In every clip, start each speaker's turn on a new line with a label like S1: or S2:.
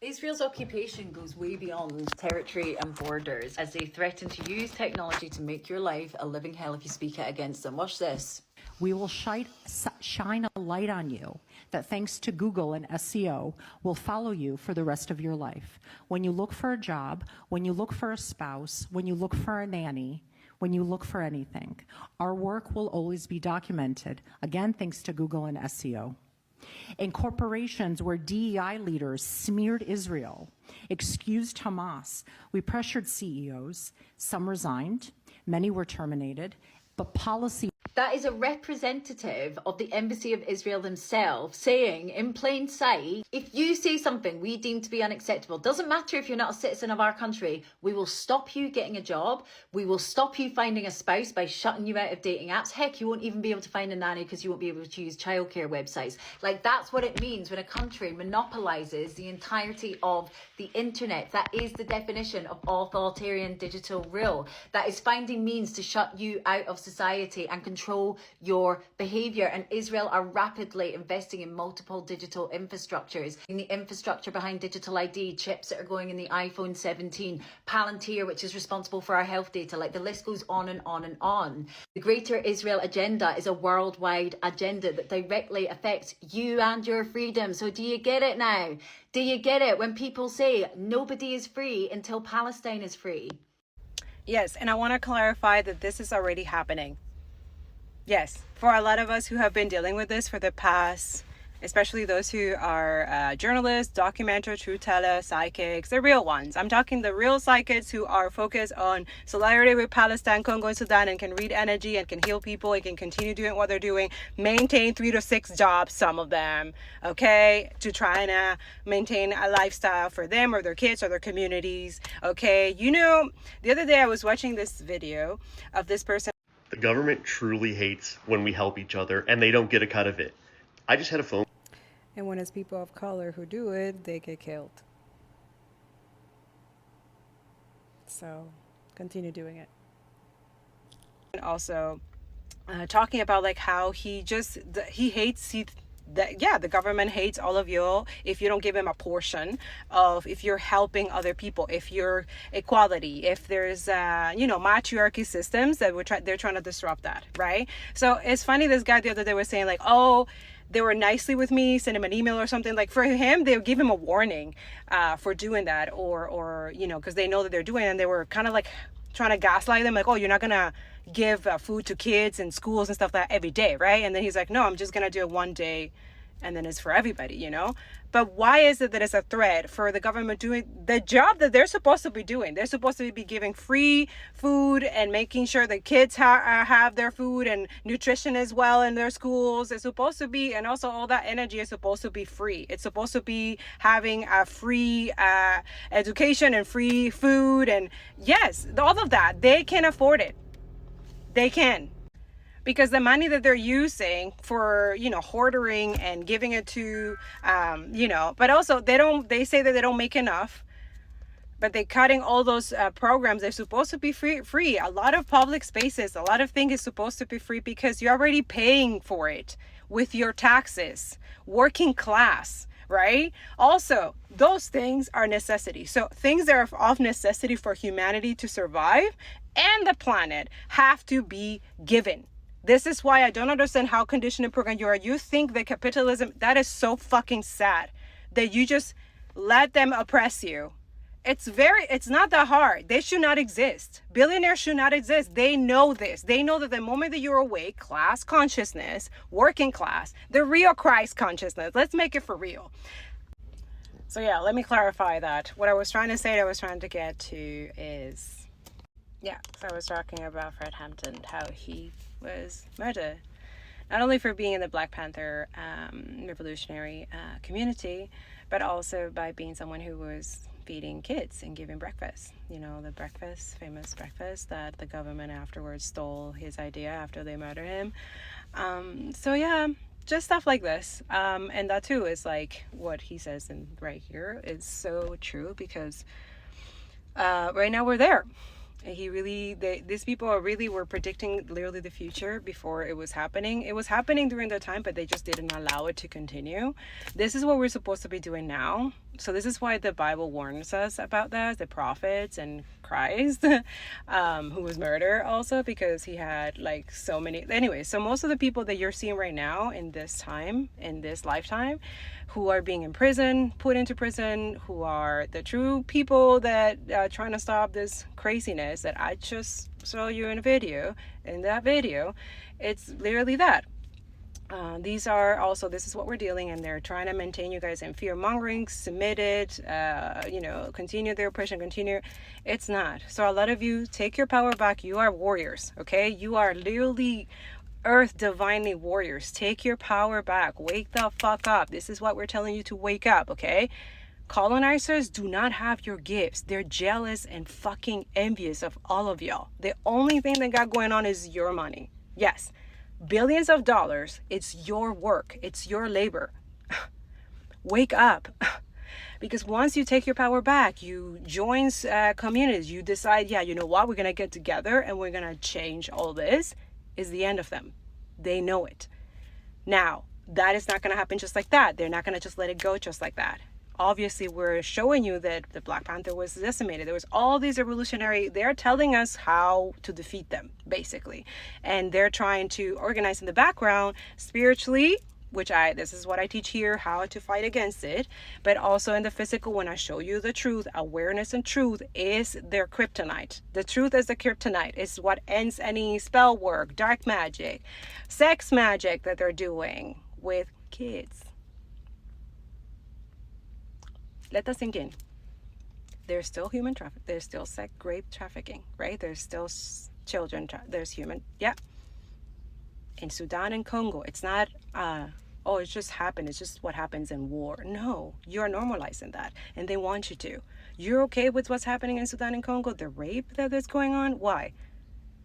S1: Israel's occupation goes way beyond territory and borders as they threaten to use technology to make your life a living hell if you speak it against them. Watch this.
S2: We will shine a light on you that, thanks to Google and SEO, will follow you for the rest of your life. When you look for a job, when you look for a spouse, when you look for a nanny, when you look for anything, our work will always be documented, again, thanks to Google and SEO. In corporations where DEI leaders smeared Israel, excused Hamas, we pressured CEOs, some resigned, many were terminated, but policy...
S1: That is a representative of the Embassy of Israel themselves saying in plain sight, if you say something we deem to be unacceptable, doesn't matter if you're not a citizen of our country, we will stop you getting a job. We will stop you finding a spouse by shutting you out of dating apps. Heck, you won't even be able to find a nanny because you won't be able to use childcare websites. Like, that's what it means when a country monopolizes the entirety of the internet. That is the definition of authoritarian digital rule. That is finding means to shut you out of society and control your behavior. And Israel are rapidly investing in multiple digital infrastructures, in the infrastructure behind digital ID, chips that are going in the iPhone 17, Palantir, which is responsible for our health data. Like, the list goes on and on and on. The Greater Israel Agenda is a worldwide agenda that directly affects you and your freedom. So do you get it now? Do you get it when people say nobody is free until Palestine is free?
S3: Yes, and I want to clarify that this is already happening. Yes, for a lot of us who have been dealing with this for the past, especially those who are journalists, documentary, truth tellers, psychics, the real ones. I'm talking the real psychics who are focused on solidarity with Palestine, Congo, and Sudan, and can read energy and can heal people and can continue doing what they're doing, maintain 3 to 6 jobs, some of them, okay, to try and maintain a lifestyle for them or their kids or their communities, okay. You know, the other day I was watching this video of this person.
S4: The government truly hates when we help each other and they don't get a cut of it. I just had a phone.
S5: And when it's people of color who do it, they get killed. So continue doing it.
S3: And also talking about like how he hates the government hates all of you if you don't give him a portion of, if you're helping other people, if you're equality, if there's matriarchy systems that they're trying to disrupt that, right? So it's funny, this guy the other day was saying like, oh, they were nicely with me, send him an email or something. Like, for him, they would give him a warning for doing that, or because they know that they're doing it, and they were kind of like trying to gaslight them, like, oh, you're not gonna give food to kids in schools and stuff like that every day, right? And then he's like, no, I'm just gonna do it one day, and then it's for everybody, But why is it that it's a threat for the government doing the job that they're supposed to be doing? They're supposed to be giving free food and making sure that kids have their food and nutrition as well in their schools. It's supposed to be, and also all that energy is supposed to be free. It's supposed to be having a free education and free food. And yes, all of that, they can afford it. They can. Because the money that they're using for, hoarding and giving it to, but also they say that they don't make enough, but they're cutting all those programs. They're supposed to be free. A lot of public spaces, a lot of things is supposed to be free because you're already paying for it with your taxes, working class, right? Also, those things are necessity. So things that are of necessity for humanity to survive and the planet have to be given. This is why I don't understand how conditioned and programmed you are. You think that capitalism, that is so fucking sad that you just let them oppress you. It's not that hard. They should not exist. Billionaires should not exist. They know this. They know that the moment that you're awake, class consciousness, working class, the real Christ consciousness, let's make it for real. So yeah, let me clarify that. What I was trying to say, that I was trying to get to is, so I was talking about Fred Hampton, how he was murdered, not only for being in the Black Panther revolutionary community, but also by being someone who was feeding kids and giving breakfast. The famous breakfast that the government afterwards stole his idea after they murdered him. So yeah, just stuff like this. And that too is like what he says right here is so true, because right now we're there. These people were predicting literally the future before it was happening. It was happening during the time, but they just didn't allow it to continue. This is what we're supposed to be doing now. So this is why the Bible warns us about that, the prophets and Christ, who was murdered also, because he had like so many. Anyway, so most of the people that you're seeing right now in this time, in this lifetime, who are being imprisoned, put into prison, who are the true people that are trying to stop this craziness that I just saw you in a video. In that video, it's literally that. These are also, this is what we're dealing, and they're trying to maintain you guys in fear mongering, submitted, continue their oppression, continue. It's not. So a lot of you, take your power back. You are warriors, okay? You are literally earth divinely warriors. Take your power back. Wake the fuck up. This is what we're telling you to wake up, okay? Colonizers do not have your gifts. They're jealous and fucking envious of all of y'all. The only thing they got going on is your money. Yes. Billions of dollars. It's your work. It's your labor. Wake up. Because once you take your power back, you join communities, you decide, yeah, you know what, we're going to get together and we're going to change all this, is the end of them. They know it. Now, that is not going to happen just like that. They're not going to just let it go just like that. Obviously, we're showing you that the Black Panther was decimated. There was all these revolutionary, they're telling us how to defeat them, basically. And they're trying to organize in the background spiritually, this is what I teach here, how to fight against it, but also in the physical, when I show you the truth, awareness and truth is their kryptonite. The truth is the kryptonite. It's what ends any spell work, dark magic, sex magic that they're doing with kids. Let that sink in. There's still human trafficking. There's still rape trafficking, right? There's still children. There's human. Yeah. In Sudan and Congo, it's not, it just happened. It's just what happens in war. No, you're normalizing that. And they want you to. You're okay with what's happening in Sudan and Congo? The rape that is going on? Why?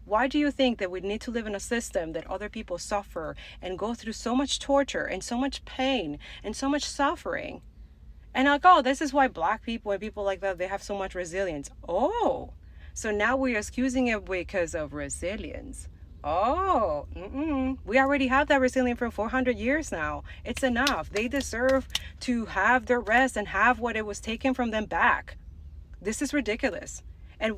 S3: Why do you think that we need to live in a system that other people suffer and go through so much torture and so much pain and so much suffering? And like, oh, this is why Black people and people like that, they have so much resilience. Oh, so now we're excusing it because of resilience. Oh, we already have that resilience for 400 years now. It's enough. They deserve to have their rest and have what it was taken from them back. This is ridiculous. And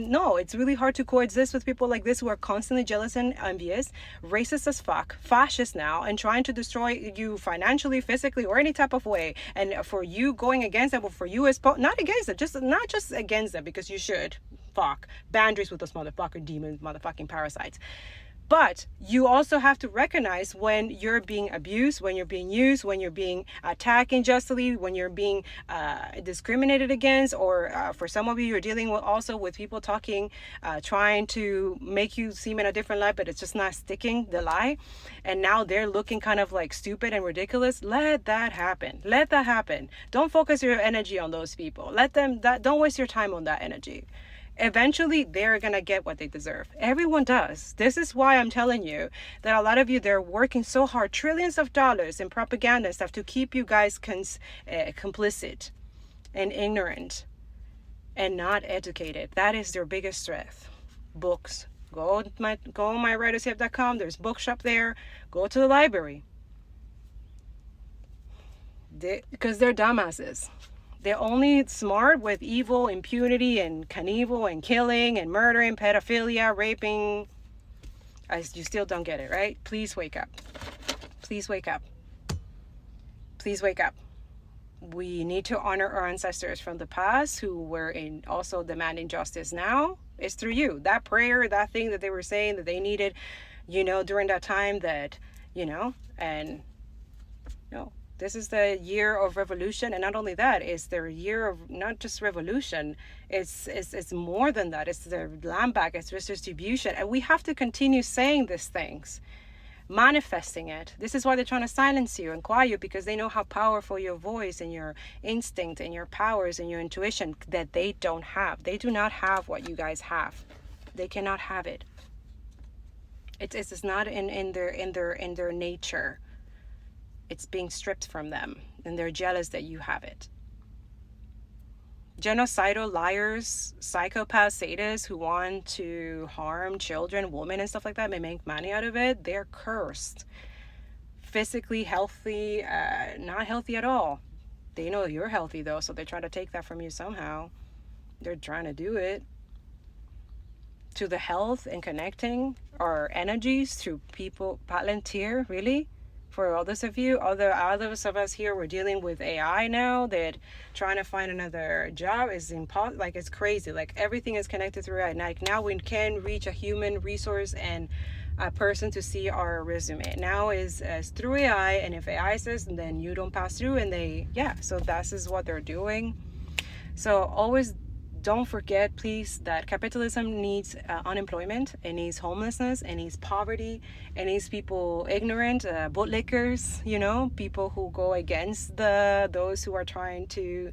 S3: no, it's really hard to coexist with people like this who are constantly jealous and envious, racist as fuck, fascist now, and trying to destroy you financially, physically, or any type of way. And for you going against them, or for you as not against them, not just against them, because you should. Fuck. Boundaries with those motherfucking demons, motherfucking parasites. But you also have to recognize when you're being abused, when you're being used, when you're being attacked unjustly, when you're being discriminated against, or for some of you, you're dealing with people talking, trying to make you seem in a different light, but it's just not sticking, the lie. And now they're looking kind of like stupid and ridiculous. Let that happen. Let that happen. Don't focus your energy on those people. Don't waste your time on that energy. Eventually, they're going to get what they deserve. Everyone does. This is why I'm telling you that a lot of you, they're working so hard, trillions of dollars in propaganda and stuff to keep you guys complicit and ignorant and not educated. That is their biggest strength. Books. Go on mywritershift.com. There's bookshop there. Go to the library. Because they're dumbasses. They're only smart with evil, impunity, and Knievel, and killing, and murdering, pedophilia, raping. You still don't get it, right? Please wake up. Please wake up. Please wake up. We need to honor our ancestors from the past who were also demanding justice now. It's through you. That prayer, that thing that they were saying that they needed, during that time that, and no. This is the year of revolution, and not only that, it's their year of not just revolution, it's more than that. It's their land back, it's redistribution, and we have to continue saying these things, manifesting it. This is why they're trying to silence you and quiet you, because they know how powerful your voice and your instinct and your powers and your intuition that they don't have. They do not have what you guys have. They cannot have it. It's not in their nature. It's being stripped from them, and they're jealous that you have it. genocidal liars, psychopaths, sadists who want to harm children, women, and stuff like that, and make money out of it, they're cursed. Physically healthy, not healthy at all. They know you're healthy though, so they try to take that from you somehow. They're trying to do it. To the health and connecting our energies through people, Palantir, really? For others of you, others of us here, we're dealing with AI now, that trying to find another job is impossible. Like, it's crazy. Like, everything is connected through AI. Like, now we can reach a human resource and a person to see our resume. Now is through AI, and if AI says, then you don't pass through, and so this is what they're doing. So always don't forget, please, that capitalism needs unemployment, it needs homelessness, it needs poverty, it needs people ignorant, bootlickers, people who go against those who are trying to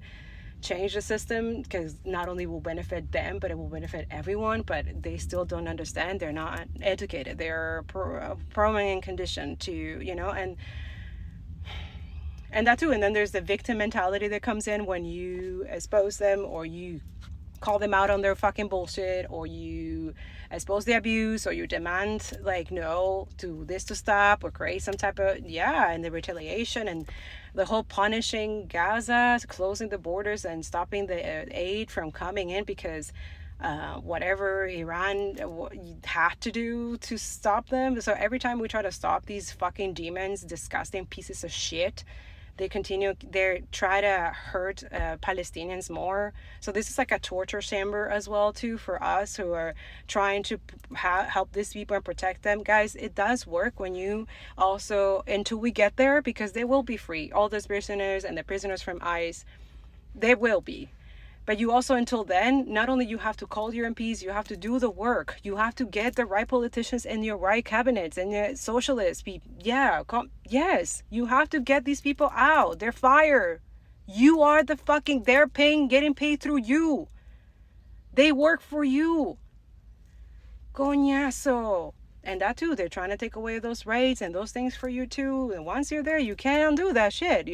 S3: change the system, because not only will benefit them, but it will benefit everyone. But they still don't understand. They're not educated. They're programmed and conditioned to, and that too. And then there's the victim mentality that comes in when you expose them, or you call them out on their fucking bullshit, or you expose the abuse, or you demand no to this to stop, or create some type of and the retaliation, and the whole punishing Gaza, closing the borders and stopping the aid from coming in, because whatever Iran had to do to stop them. So every time we try to stop these fucking demons, disgusting pieces of shit, they try to hurt Palestinians more. So this is like a torture chamber as well too for us who are trying to help these people and protect them. Guys, it does work when you also, until we get there, because they will be free. All those prisoners and the prisoners from ICE, they will be. But you also, until then, not only you have to call your MPs, you have to do the work. You have to get the right politicians in your right cabinets and the socialists. Yes, you have to get these people out. They're fired. You are they're getting paid through you. They work for you. Coñazo. And that too, they're trying to take away those rights and those things for you too. And once you're there, you can't undo that shit,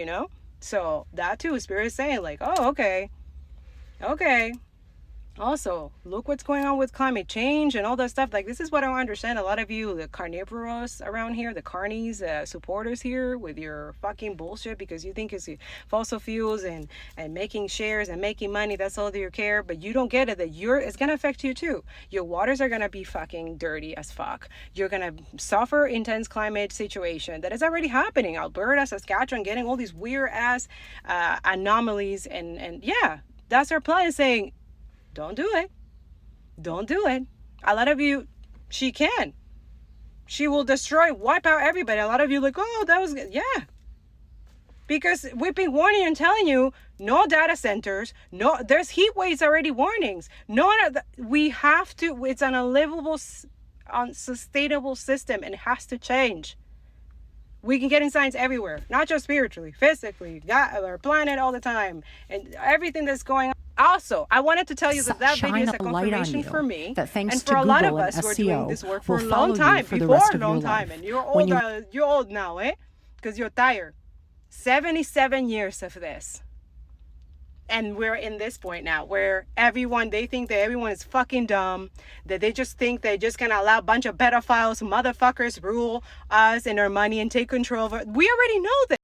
S3: So that too, Spirit is saying oh, okay. Also, look what's going on with climate change and all that stuff. This is what I don't understand. A lot of you, the carnivorous around here, the carnies supporters here, with your fucking bullshit, because you think it's fossil fuels and making shares and making money. That's all that you care. But you don't get it, that it's going to affect you too. Your waters are going to be fucking dirty as fuck. You're going to suffer intense climate situation that is already happening. Alberta, Saskatchewan, getting all these weird ass anomalies. And that's our plan, saying, don't do it. Don't do it. A lot of you, she will destroy, wipe out everybody. A lot of you oh, that was good. Yeah. Because we've been warning and telling you, no data centers, there's heat waves already warnings. We have to, it's an unlivable, unsustainable system, and it has to change. We can get in science everywhere, not just spiritually, physically, our planet all the time, and everything that's going on. Also, I wanted to tell you that video is a confirmation for me, and for a lot of us who are doing this work for a long time, and you're old now, because you're tired. 77 years of this. And we're in this point now where they think that everyone is fucking dumb, that they just think they're just gonna allow a bunch of pedophiles, motherfuckers rule us and our money and take control of it. We already know that.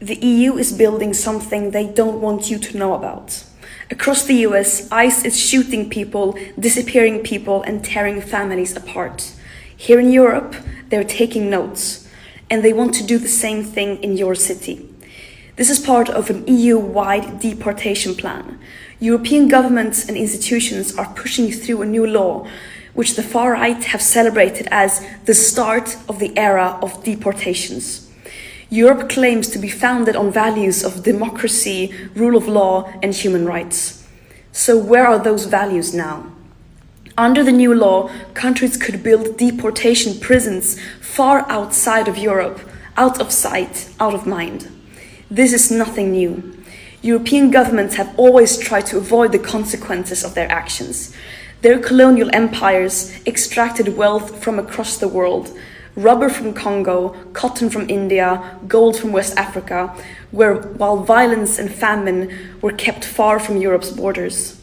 S6: The EU is building something they don't want you to know about. Across the US, ICE is shooting people, disappearing people, and tearing families apart. Here in Europe, they're taking notes, and they want to do the same thing in your city. This is part of an EU-wide deportation plan. European governments and institutions are pushing through a new law which the far right have celebrated as the start of the era of deportations. Europe claims to be founded on values of democracy, rule of law, and human rights. So where are those values now? Under the new law, countries could build deportation prisons far outside of Europe, out of sight, out of mind. This is nothing new. European governments have always tried to avoid the consequences of their actions. Their colonial empires extracted wealth from across the world, rubber from Congo, cotton from India, gold from West Africa, while violence and famine were kept far from Europe's borders.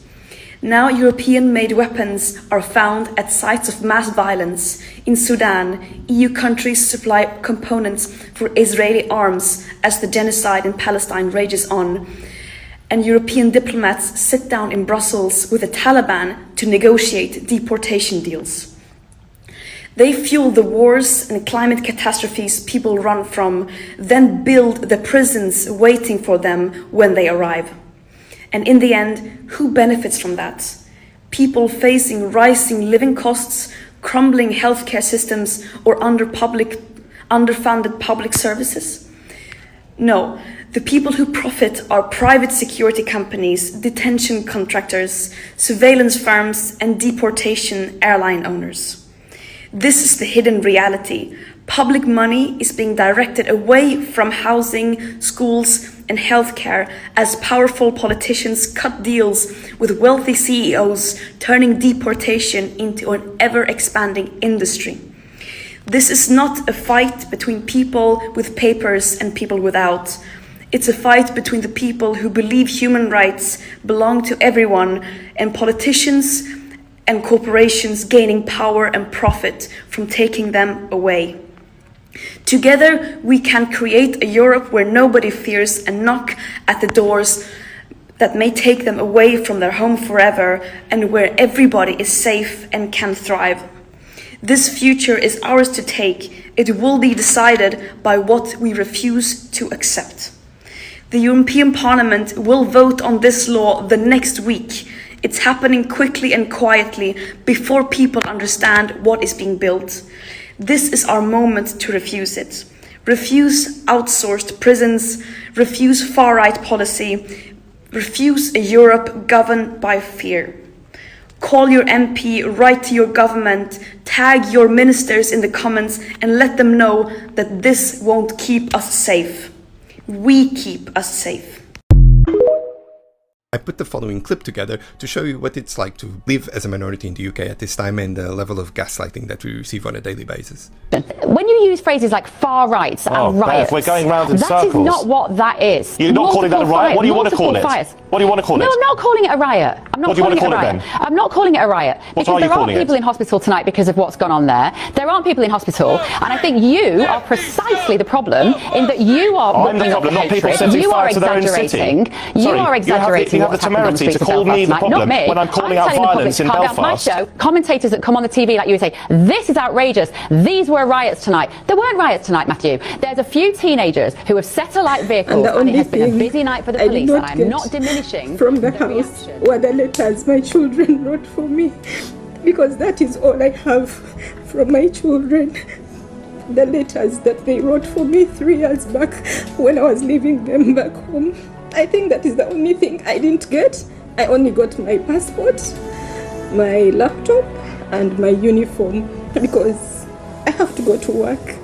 S6: Now European-made weapons are found at sites of mass violence. In Sudan, EU countries supply components for Israeli arms as the genocide in Palestine rages on. And European diplomats sit down in Brussels with the Taliban to negotiate deportation deals. They fuel the wars and climate catastrophes people run from, then build the prisons waiting for them when they arrive. And in the end, who benefits from that? People facing rising living costs, crumbling healthcare systems, or underfunded public services? No, the people who profit are private security companies, detention contractors, surveillance firms, and deportation airline owners. This is the hidden reality. Public money is being directed away from housing, schools, and healthcare as powerful politicians cut deals with wealthy CEOs, turning deportation into an ever-expanding industry. This is not a fight between people with papers and people without. It's a fight between the people who believe human rights belong to everyone and politicians and corporations gaining power and profit from taking them away. Together, we can create a Europe where nobody fears a knock at the doors that may take them away from their home forever, and where everybody is safe and can thrive. This future is ours to take. It will be decided by what we refuse to accept. The European Parliament will vote on this law the next week. It's happening quickly and quietly before people understand what is being built. This is our moment to refuse it. Refuse outsourced prisons, refuse far-right policy, refuse a Europe governed by fear. Call your MP, write to your government, tag your ministers in the comments and let them know that this won't keep us safe. We keep us safe.
S7: I put the following clip together to show you what it's like to live as a minority in the UK at this time and the level of gaslighting that we receive on a daily basis.
S8: When you use phrases like far rights and riots,
S9: we're going round in circles.
S8: That is not what that is.
S9: You're not calling that a riot? What do you want to call it? What do you want to call it?
S8: No, I'm not calling it a riot. I'm not calling it a riot. I'm not calling it a riot. Because there aren't people in hospital tonight because of what's gone on there. There aren't people in hospital. And I think you are precisely the problem in that you are
S9: I'm the problem, not people setting fire to their own city.
S8: You are exaggerating.
S9: You have the temerity to call me the problem when I'm calling out violence in Belfast.
S8: My show, commentators that come on the TV like you would say, this is outrageous. These were riots tonight. There weren't riots tonight, Matthew. There's a few teenagers who have set alight vehicles and it has been a busy night for the police, and I'm not diminishing
S10: from the house were the letters my children wrote for me, because that is all I have from my children. The letters that they wrote for me 3 years back when I was leaving them back home. I think that is the only thing I didn't get. I only got my passport, my laptop, and my uniform because I have to go to work.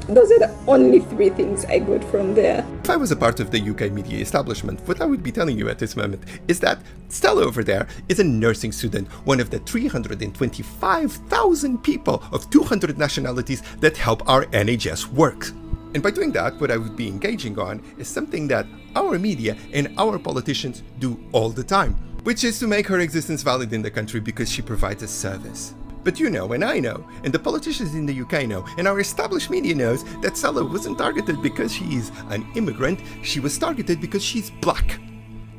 S10: Those are the only 3 things I got from there.
S7: If I was a part of the UK media establishment, what I would be telling you at this moment is that Stella over there is a nursing student, one of the 325,000 people of 200 nationalities that help our NHS work. And by doing that, what I would be engaging on is something that our media and our politicians do all the time, which is to make her existence valid in the country because she provides a service. But you know, and I know, and the politicians in the UK know, and our established media knows that Stella wasn't targeted because she is an immigrant, she was targeted because she's black.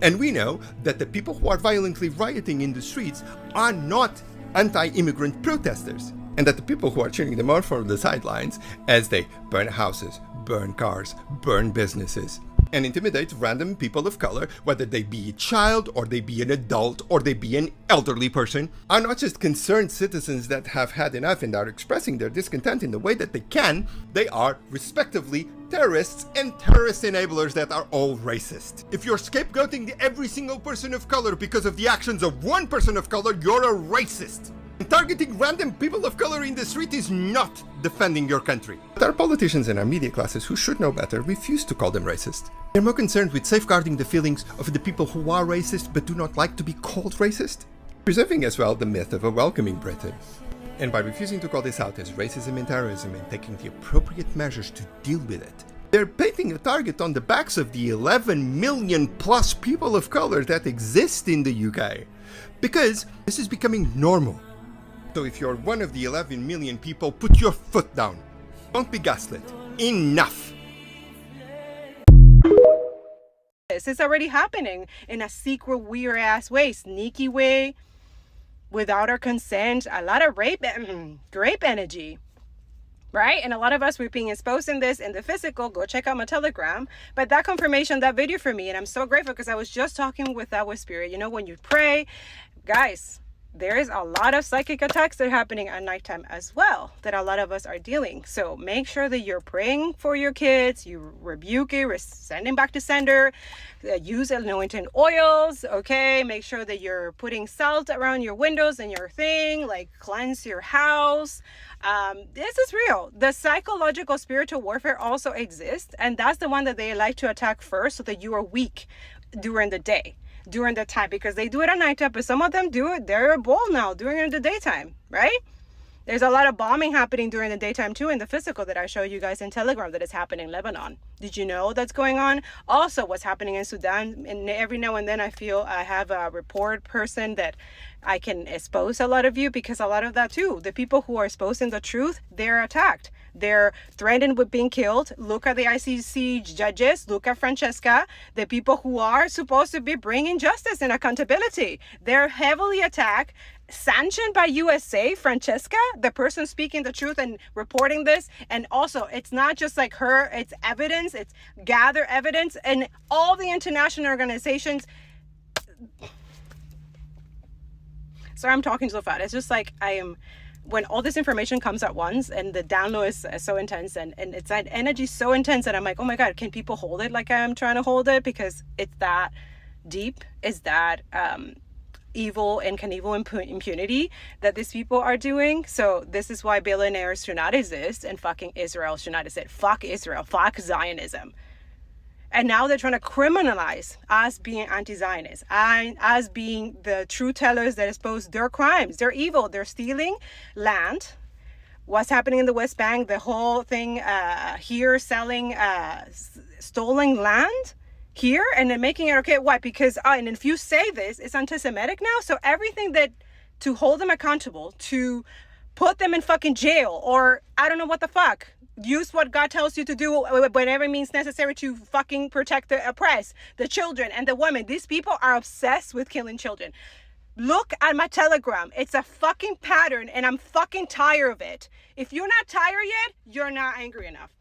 S7: And we know that the people who are violently rioting in the streets are not anti-immigrant protesters, and that the people who are cheering them on from the sidelines as they burn houses, burn cars, burn businesses, and intimidate random people of color, whether they be a child, or they be an adult, or they be an elderly person, are not just concerned citizens that have had enough and are expressing their discontent in the way that they can, they are, respectively, terrorists and terrorist enablers that are all racist. If you're scapegoating every single person of color because of the actions of one person of color, you're a racist. And targeting random people of color in the street is not defending your country. But our politicians and our media classes, who should know better, refuse to call them racist. They're more concerned with safeguarding the feelings of the people who are racist but do not like to be called racist, preserving as well the myth of a welcoming Britain. And by refusing to call this out as racism and terrorism and taking the appropriate measures to deal with it, they're painting a target on the backs of the 11 million plus people of color that exist in the UK. Because this is becoming normal. So if you're one of the 11 million people, put your foot down. Don't be gaslit. Enough.
S3: This is already happening in a secret, weird ass way, sneaky way, without our consent. A lot of rape energy, right? And a lot of us, we're being exposed in this in the physical. Go check out my Telegram. But that confirmation, that video for me, and I'm so grateful because I was just talking with that with spirit. You know, when you pray, guys, there is a lot of psychic attacks that are happening at nighttime as well that a lot of us are dealing. So make sure that you're praying for your kids, you rebuke it, sending back to sender, use anointing oils, okay? Make sure that you're putting salt around your windows and your thing, like cleanse your house. This is real. The psychological spiritual warfare also exists, and that's the one that they like to attack first so that you are weak during the day. During the time, because they do it at nighttime, but some of them do it, they're bold now during the daytime, right? There's a lot of bombing happening during the daytime too in the physical that I show you guys in Telegram that is happening in Lebanon. Did you know that's going on? Also, what's happening in Sudan, and every now and then I feel I have a report person that I can expose a lot of you, because a lot of that too, the people who are exposing the truth, they're attacked. They're threatened with being killed. Look at the ICC judges. Look at Francesca. The people who are supposed to be bringing justice and accountability. They're heavily attacked. Sanctioned by USA, Francesca, the person speaking the truth and reporting this. And also, it's not just like her. It's evidence. It's gather evidence. And all the international organizations. Sorry, I'm talking so fast. It's just like when all this information comes at once and the download is so intense and it's that energy so intense that I'm like, oh my God, can people hold it like I'm trying to hold it? Because it's that deep, it's that evil and Knievel impunity that these people are doing. So this is why billionaires should not exist and fucking Israel should not exist. Fuck Israel, fuck Zionism. And now they're trying to criminalize us being anti-Zionist, us being the truth tellers that expose their crimes. They're evil. They're stealing land. What's happening in the West Bank, the whole thing here, selling stolen land here, and then making it okay. Why? Because, and if you say this, it's anti-Semitic now. So everything that, to hold them accountable, to put them in fucking jail, or I don't know what the fuck. Use what God tells you to do whenever means necessary to fucking protect the oppressed, the children and the women. These people are obsessed with killing children. Look at my Telegram. It's a fucking pattern and I'm fucking tired of it. If you're not tired yet, you're not angry enough.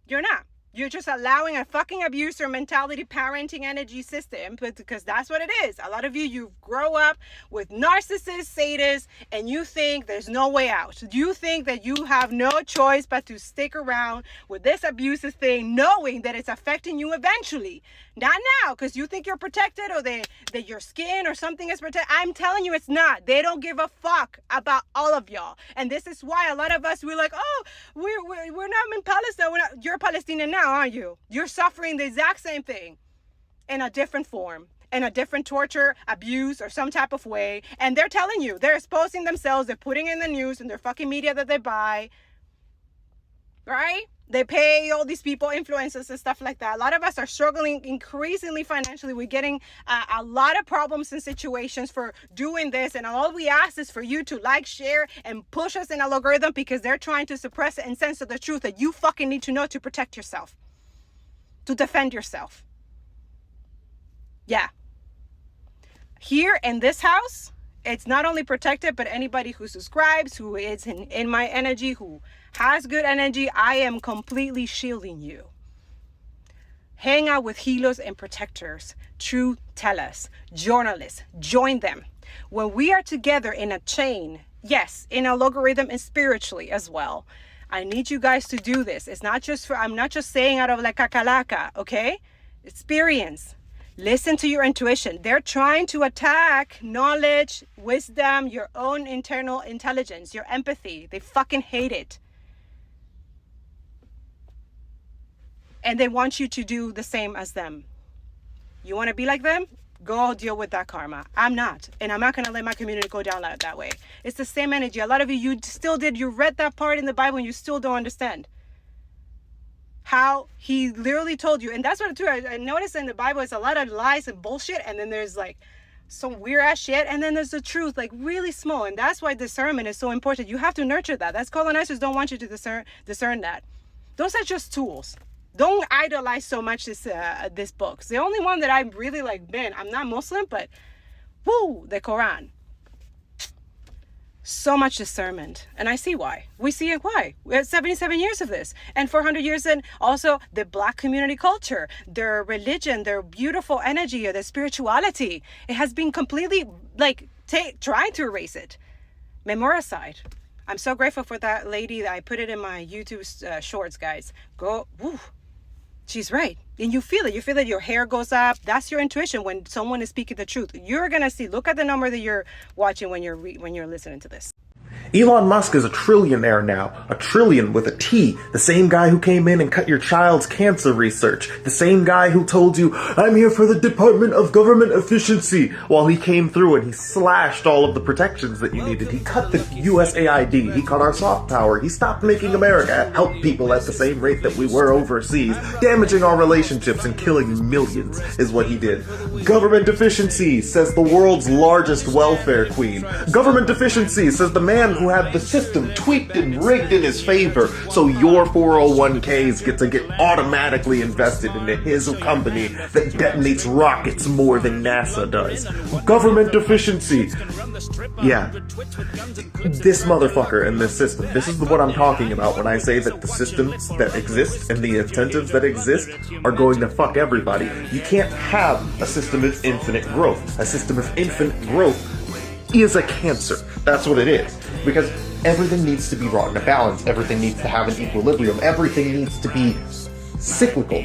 S3: You're not. You're just allowing a fucking abuser mentality, parenting energy system, because that's what it is. A lot of you grow up with narcissists, sadists, and you think there's no way out. You think that you have no choice but to stick around with this abusive thing, knowing that it's affecting you eventually. Not now, because you think you're protected or that your skin or something is protected. I'm telling you it's not. They don't give a fuck about all of y'all. And this is why a lot of us, we're like, oh, we're not in Palestine. You're Palestinian now, aren't you? You're suffering the exact same thing in a different form, in a different torture, abuse, or some type of way. And they're telling you, they're exposing themselves, they're putting in the news and their fucking media that they buy, right? They pay all these people, influencers and stuff like that. A lot of us are struggling increasingly financially. We're getting a lot of problems and situations for doing this. And all we ask is for you to like, share, and push us in a algorithm, because they're trying to suppress and censor the truth that you fucking need to know to protect yourself, to defend yourself. Yeah. Here in this house, it's not only protected, but anybody who subscribes, who is in my energy, who has good energy, I am completely shielding you. Hang out with healers and protectors, truth tellers, journalists. Join them. When we are together in a chain, yes, in a logarithm and spiritually as well, I need you guys to do this. It's not just for, I'm not just saying out of like kakalaka, okay? Experience. Listen to your intuition. They're trying to attack knowledge, wisdom, your own internal intelligence, your empathy. They fucking hate it. And they want you to do the same as them. You want to be like them? Go deal with that karma. I'm not. And I'm not going to let my community go down that way. It's the same energy. A lot of you you read that part in the Bible and you still don't understand how he literally told you. And that's what I noticed in the Bible. It's a lot of lies and bullshit. And then there's like some weird ass shit. And then there's the truth, like really small. And that's why discernment is so important. You have to nurture that. That's colonizers don't want you to discern that. Those are just tools. Don't idolize so much this book. It's the only one that I'm really like, man, I'm not Muslim, but woo, the Quran. So much discernment. And I see why. We see it why. We had 77 years of this. And 400 years in also the Black community culture, their religion, their beautiful energy, or their spirituality. It has been completely like trying to erase it. Memoricide. I'm so grateful for that lady that I put it in my YouTube shorts, guys. Go, woo. She's right. And you feel it. You feel that your hair goes up. That's your intuition when someone is speaking the truth. You're going to see. Look at the number that you're watching when you're listening to this.
S11: Elon Musk is a trillionaire now, a trillion with a T, the same guy who came in and cut your child's cancer research, the same guy who told you, I'm here for the Department of Government Efficiency, while he came through and he slashed all of the protections that you needed. He cut the USAID, he cut our soft power, he stopped making America help people at the same rate that we were overseas, damaging our relationships and killing millions is what he did. Government efficiency, says the world's largest welfare queen. Government efficiency, says the man who had the system tweaked and rigged in his favor, so your 401ks get to get automatically invested into his company that detonates rockets more than NASA does. Government efficiency. Yeah. This motherfucker and this system, this is what I'm talking about when I say that the systems that exist and the incentives that exist are going to fuck everybody. You can't have a system of infinite growth. A system of infinite growth is a cancer. That's what it is. Because everything needs to be brought into balance. Everything needs to have an equilibrium. Everything needs to be cyclical.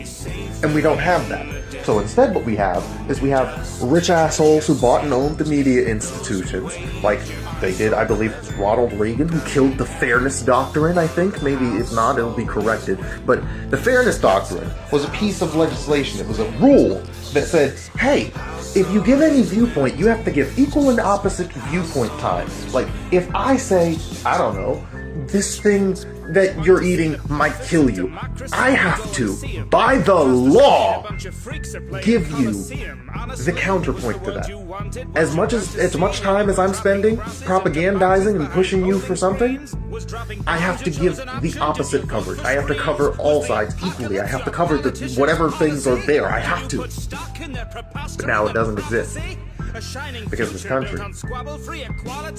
S11: And we don't have that. So instead what we have is we have rich assholes who bought and owned the media institutions, like they did, I believe, Ronald Reagan, who killed the Fairness Doctrine, I think. Maybe if not, it'll be corrected. But the Fairness Doctrine was a piece of legislation. It was a rule that said, hey, if you give any viewpoint, you have to give equal and opposite viewpoint times. Like, if I say, I don't know, this thing that you're eating might kill you, I have to, by the law, give you the counterpoint to that. As much time as I'm spending propagandizing and pushing you for something, I have to give the opposite coverage. I have to cover all sides equally. I have to cover whatever things are there. I have to. But now it doesn't exist. Because this country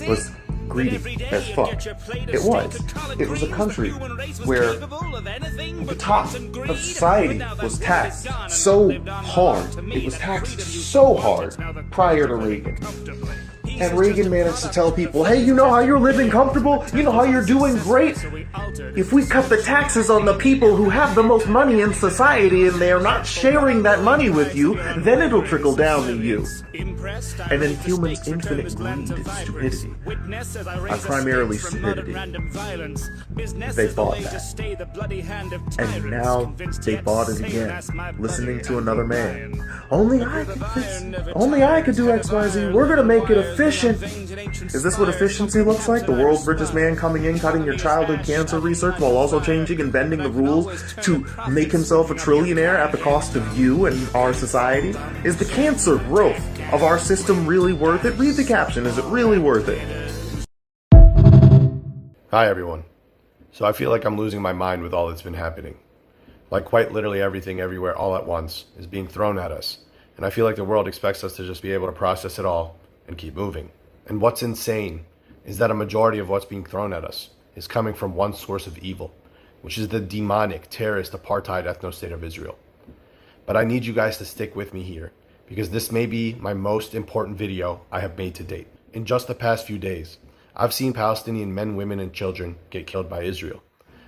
S11: was greedy as fuck. It was a country where the top of society was taxed so hard. It was taxed so hard prior to Reagan. And Reagan managed to tell people, hey, you know how you're living comfortable? You know how you're doing great? If we cut the taxes on the people who have the most money in society and they are not sharing that money with you, then it'll trickle down to you. And in humans' infinite greed and stupidity, primarily stupidity, they bought that. And now they bought it again, listening to another man. Only I can fix it. Only I could do XYZ. We're gonna make it efficient. Is this what efficiency looks like? The world's richest man coming in, cutting your childhood cancer research while also changing and bending the rules to make himself a trillionaire at the cost of you and our society? Is the cancer growth of our system really worth it? Read the caption. Is it really worth it?
S12: Hi everyone. So I feel like I'm losing my mind with all that's been happening. Like quite literally everything everywhere all at once is being thrown at us. And I feel like the world expects us to just be able to process it all and keep moving. And what's insane is that a majority of what's being thrown at us is coming from one source of evil, which is the demonic, terrorist, apartheid ethno-state of Israel. but I need you guys to stick with me here, because this may be my most important video I have made to date. In just the past few days, I've seen Palestinian men, women, and children get killed by Israel.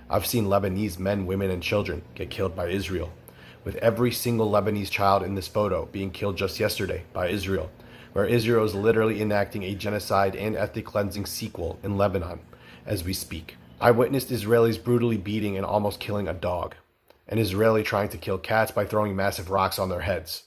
S12: I've seen Lebanese men, women, and children get killed by Israel, with every single Lebanese child in this photo being killed just yesterday by Israel, where Israel is literally enacting a genocide and ethnic cleansing sequel in Lebanon as we speak. I witnessed Israelis brutally beating and almost killing a dog, an Israeli trying to kill cats by throwing massive rocks on their heads,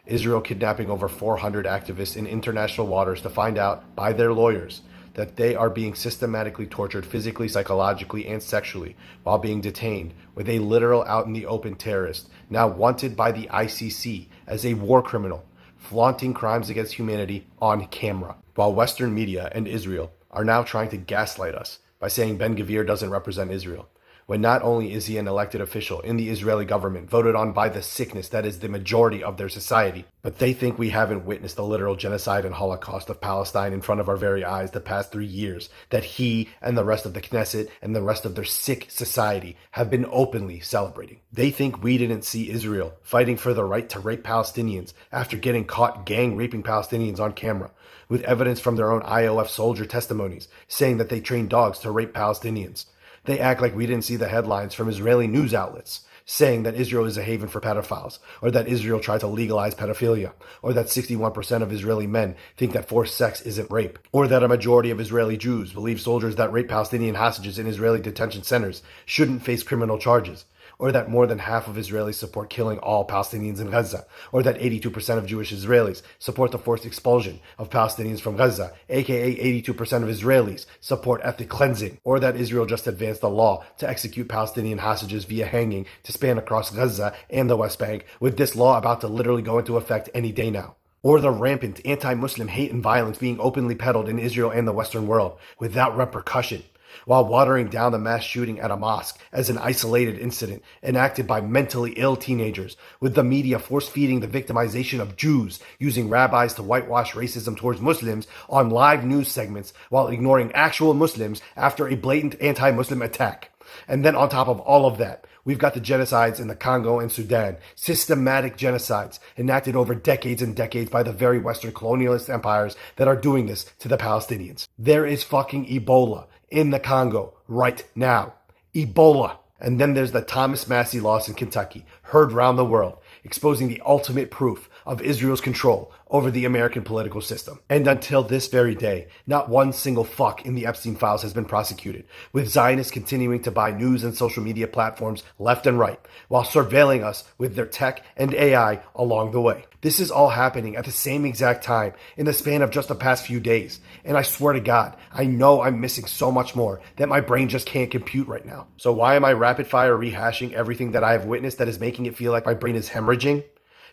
S12: Israel kidnapping over 400 activists in international waters to find out by their lawyers that they are being systematically tortured physically, psychologically, and sexually while being detained, with a literal out-in-the-open terrorist now wanted by the ICC as a war criminal, flaunting crimes against humanity on camera, while Western media and Israel are now trying to gaslight us by saying Ben-Gvir doesn't represent Israel, when not only is he an elected official in the Israeli government voted on by the sickness that is the majority of their society, but they think we haven't witnessed the literal genocide and Holocaust of Palestine in front of our very eyes the past 3 years that he and the rest of the Knesset and the rest of their sick society have been openly celebrating. They think we didn't see Israel fighting for the right to rape Palestinians after getting caught gang raping Palestinians on camera, with evidence from their own IOF soldier testimonies saying that they trained dogs to rape Palestinians. They act like we didn't see the headlines from Israeli news outlets saying that Israel is a haven for pedophiles, or that Israel tried to legalize pedophilia, or that 61% of Israeli men think that forced sex isn't rape, or that a majority of Israeli Jews believe soldiers that rape Palestinian hostages in Israeli detention centers shouldn't face criminal charges, or that more than half of Israelis support killing all Palestinians in Gaza, or that 82% of Jewish Israelis support the forced expulsion of Palestinians from Gaza, aka 82% of Israelis support ethnic cleansing, or that Israel just advanced a law to execute Palestinian hostages via hanging to span across Gaza and the West Bank, with this law about to literally go into effect any day now. Or the rampant anti-Muslim hate and violence being openly peddled in Israel and the Western world without repercussion, while watering down the mass shooting at a mosque as an isolated incident enacted by mentally ill teenagers, with the media force-feeding the victimization of Jews, using rabbis to whitewash racism towards Muslims on live news segments while ignoring actual Muslims after a blatant anti-Muslim attack. And then on top of all of that, we've got the genocides in the Congo and Sudan, systematic genocides enacted over decades and decades by the very Western colonialist empires that are doing this to the Palestinians. There is fucking Ebola in the Congo right now. Ebola. And then there's the Thomas Massey loss in Kentucky, heard round the world, exposing the ultimate proof of Israel's control over the American political system. And until this very day, not one single fuck in the Epstein files has been prosecuted, with Zionists continuing to buy news and social media platforms left and right, while surveilling us with their tech and AI along the way. This is all happening at the same exact time in the span of just the past few days. And I swear to God, I know I'm missing so much more that my brain just can't compute right now. So why am I rapid fire rehashing everything that I have witnessed that is making it feel like my brain is hemorrhaging?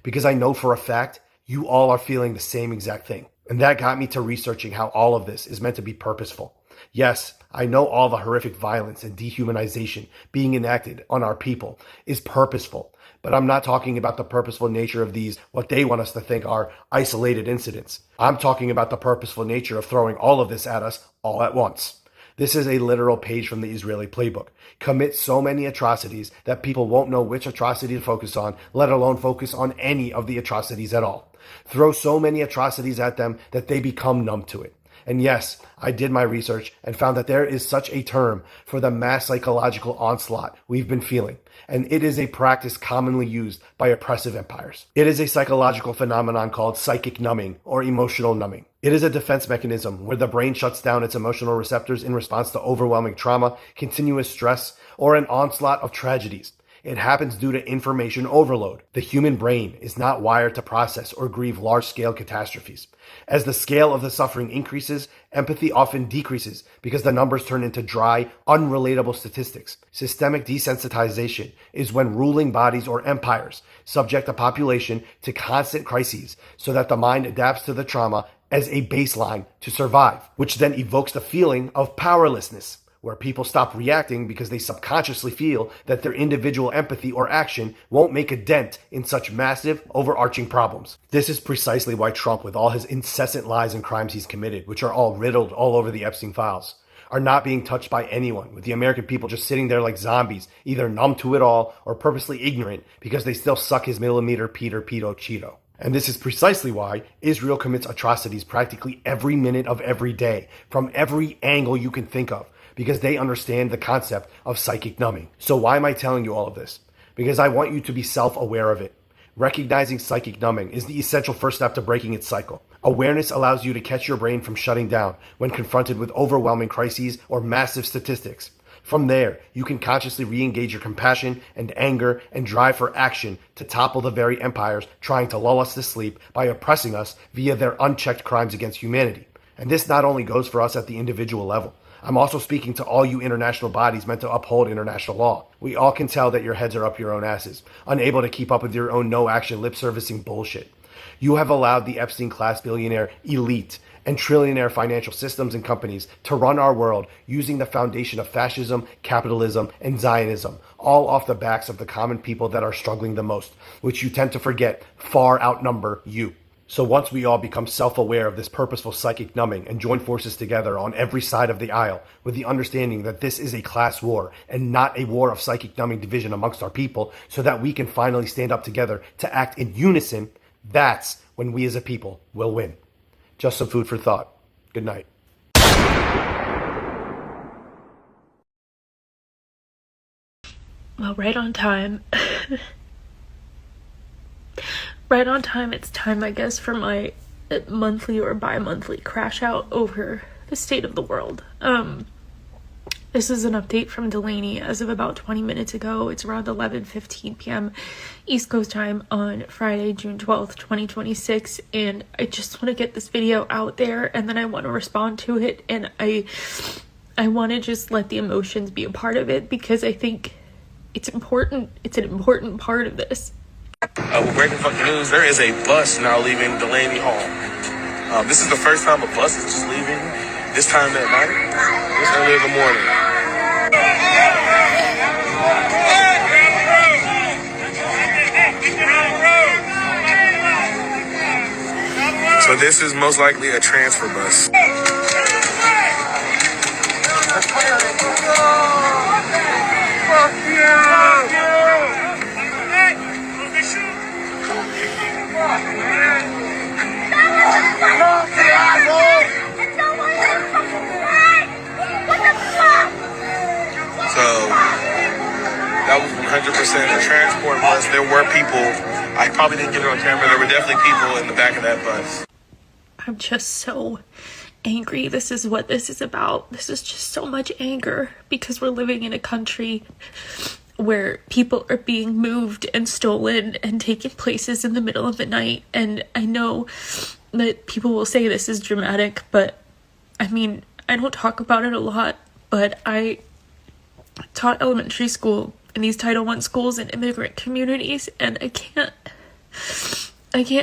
S12: Because I know for a fact you all are feeling the same exact thing. And that got me to researching how all of this is meant to be purposeful. Yes, I know all the horrific violence and dehumanization being enacted on our people is purposeful, but I'm not talking about the purposeful nature of these, what they want us to think are isolated incidents. I'm talking about the purposeful nature of throwing all of this at us all at once. This is a literal page from the Israeli playbook. Commit so many atrocities that people won't know which atrocity to focus on, let alone focus on any of the atrocities at all. Throw so many atrocities at them that they become numb to it. And yes, I did my research and found that there is such a term for the mass psychological onslaught we've been feeling, and it is a practice commonly used by oppressive empires. It is a psychological phenomenon called psychic numbing or emotional numbing. It is a defense mechanism where the brain shuts down its emotional receptors in response to overwhelming trauma, continuous stress, or an onslaught of tragedies. It happens due to information overload. The human brain is not wired to process or grieve large-scale catastrophes. As the scale of the suffering increases, empathy often decreases because the numbers turn into dry, unrelatable statistics. Systemic desensitization is when ruling bodies or empires subject a population to constant crises so that the mind adapts to the trauma as a baseline to survive, which then evokes the feeling of powerlessness, where people stop reacting because they subconsciously feel that their individual empathy or action won't make a dent in such massive, overarching problems. This is precisely why Trump, with all his incessant lies and crimes he's committed, which are all riddled all over the Epstein files, are not being touched by anyone, with the American people just sitting there like zombies, either numb to it all or purposely ignorant because they still suck his millimeter Peter Pedo Cheeto. And this is precisely why Israel commits atrocities practically every minute of every day, from every angle you can think of, because they understand the concept of psychic numbing. So why am I telling you all of this? Because I want you to be self-aware of it. Recognizing psychic numbing is the essential first step to breaking its cycle. Awareness allows you to catch your brain from shutting down when confronted with overwhelming crises or massive statistics. From there, you can consciously re-engage your compassion and anger and drive for action to topple the very empires trying to lull us to sleep by oppressing us via their unchecked crimes against humanity. And this not only goes for us at the individual level. I'm also speaking to all you international bodies meant to uphold international law. We all can tell that your heads are up your own asses, unable to keep up with your own no-action lip-servicing bullshit. You have allowed the Epstein-class billionaire elite and trillionaire financial systems and companies to run our world using the foundation of fascism, capitalism, and Zionism, all off the backs of the common people that are struggling the most, which you tend to forget far outnumber you. So once we all become self-aware of this purposeful psychic numbing and join forces together on every side of the aisle with the understanding that this is a class war and not a war of psychic numbing division amongst our people, so that we can finally stand up together to act in unison, that's when we as a people will win. Just some food for thought. Good night.
S13: Well, right on time. Right on time, it's time, I guess, for my monthly or bi-monthly crash out over the state of the world. This is an update from Delaney as of about 20 minutes ago. It's around 11:15 p.m. East Coast time on Friday, June 12th, 2026. And I just want to get this video out there, and then I want to respond to it. And I want to just let the emotions be a part of it, because I think it's important. It's an important part of this.
S14: With breaking fucking news, there is a bus now leaving Delaney Hall. This is the first time a bus is just leaving this time at night, this early in the morning. So this is most likely a transfer bus. Fuck you! So that was 100% a transport bus. There were people, I probably didn't get it on camera, there were definitely people in the back of that bus.
S13: I'm just so angry. This is what this is about. This is just so much anger, because we're living in a country where people are being moved and stolen and taken places in the middle of the night. And I know that people will say this is dramatic, but I mean, I don't talk about it a lot, but I taught elementary school in these Title I schools in immigrant communities, and I can't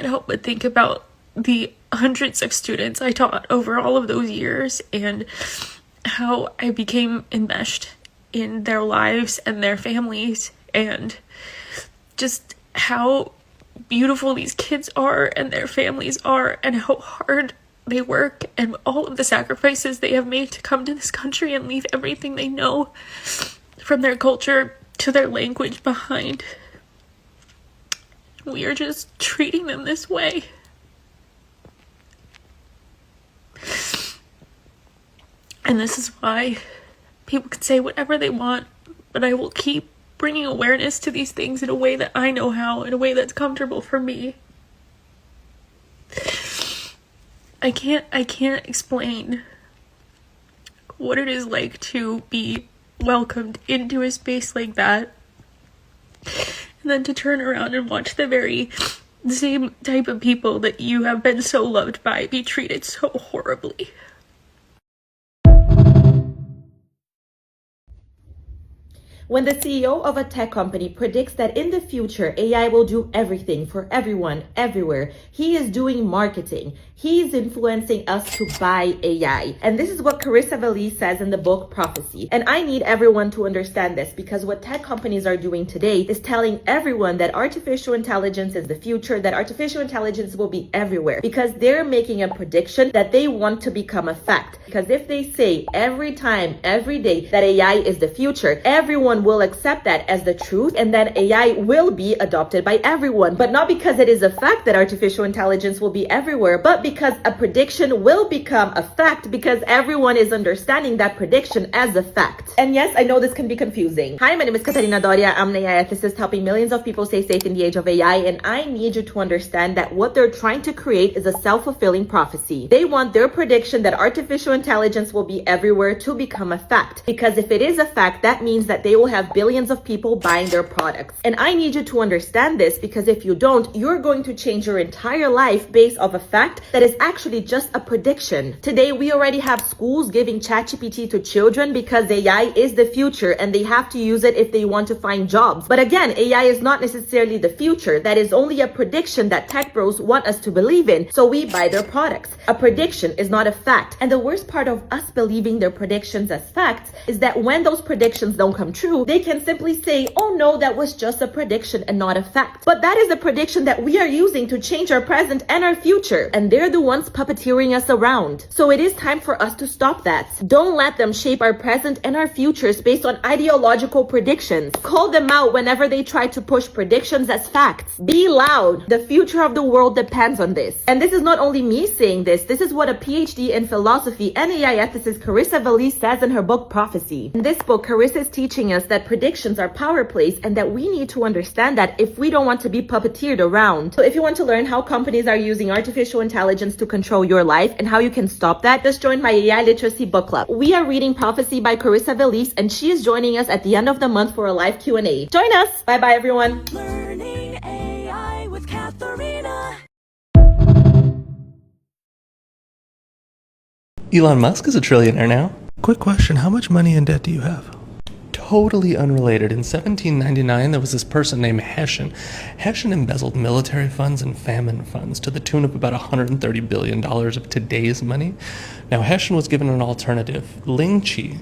S13: help but think about the hundreds of students I taught over all of those years, and how I became enmeshed in their lives and their families, and just how beautiful these kids are and their families are, and how hard they work, and all of the sacrifices they have made to come to this country and leave everything they know, from their culture to their language, behind. We are just treating them this way. And this is why people can say whatever they want, but I will keep bringing awareness to these things in a way that I know how, in a way that's comfortable for me. I can't explain what it is like to be welcomed into a space like that, and then to turn around and watch the same type of people that you have been so loved by be treated so horribly.
S15: When the CEO of a tech company predicts that in the future, AI will do everything for everyone, everywhere, he is doing marketing. He is influencing us to buy AI. And this is what Carissa Valise says in the book Prophecy. And I need everyone to understand this, because what tech companies are doing today is telling everyone that artificial intelligence is the future, that artificial intelligence will be everywhere, because they're making a prediction that they want to become a fact. Because if they say every time, every day that AI is the future, everyone will accept that as the truth, and that AI will be adopted by everyone. But not because it is a fact that artificial intelligence will be everywhere, but because a prediction will become a fact, because everyone is understanding that prediction as a fact. And yes, I know this can be confusing. Hi, my name is Catarina Doria. I'm an AI ethicist helping millions of people stay safe in the age of AI, and I need you to understand that what they're trying to create is a self-fulfilling prophecy. They want their prediction that artificial intelligence will be everywhere to become a fact, because if it is a fact, that means that they will have billions of people buying their products. And I need you to understand this, because if you don't, you're going to change your entire life based off a fact that is actually just a prediction. Today, we already have schools giving ChatGPT to children because AI is the future and they have to use it if they want to find jobs. But again, AI is not necessarily the future. That is only a prediction that tech bros want us to believe in, so we buy their products. A prediction is not a fact. And the worst part of us believing their predictions as facts is that when those predictions don't come true, they can simply say, oh no, that was just a prediction and not a fact. But that is a prediction that we are using to change our present and our future. And they're the ones puppeteering us around. So it is time for us to stop that. Don't let them shape our present and our futures based on ideological predictions. Call them out whenever they try to push predictions as facts. Be loud. The future of the world depends on this. And this is not only me saying this. This is what a PhD in philosophy and AI ethicist Carissa Valise says in her book Prophecy. In this book, Carissa is teaching us that predictions are power plays and that we need to understand that if we don't want to be puppeteered around. So if you want to learn how companies are using artificial intelligence to control your life and how you can stop that, just join my AI literacy book club. We are reading Prophecy by Carissa Valise, and she is joining us at the end of the month for a live Q&A. Join us. Bye bye everyone.
S16: Learning AI with Katharina.
S17: Elon Musk is a trillionaire now. Quick question, how much money in debt do you have? Totally unrelated. In 1799, there was this person named Hessian. Hessian embezzled military funds and famine funds to the tune of about $130 billion of today's money. Now, Hessian was given an alternative, Ling-Chi.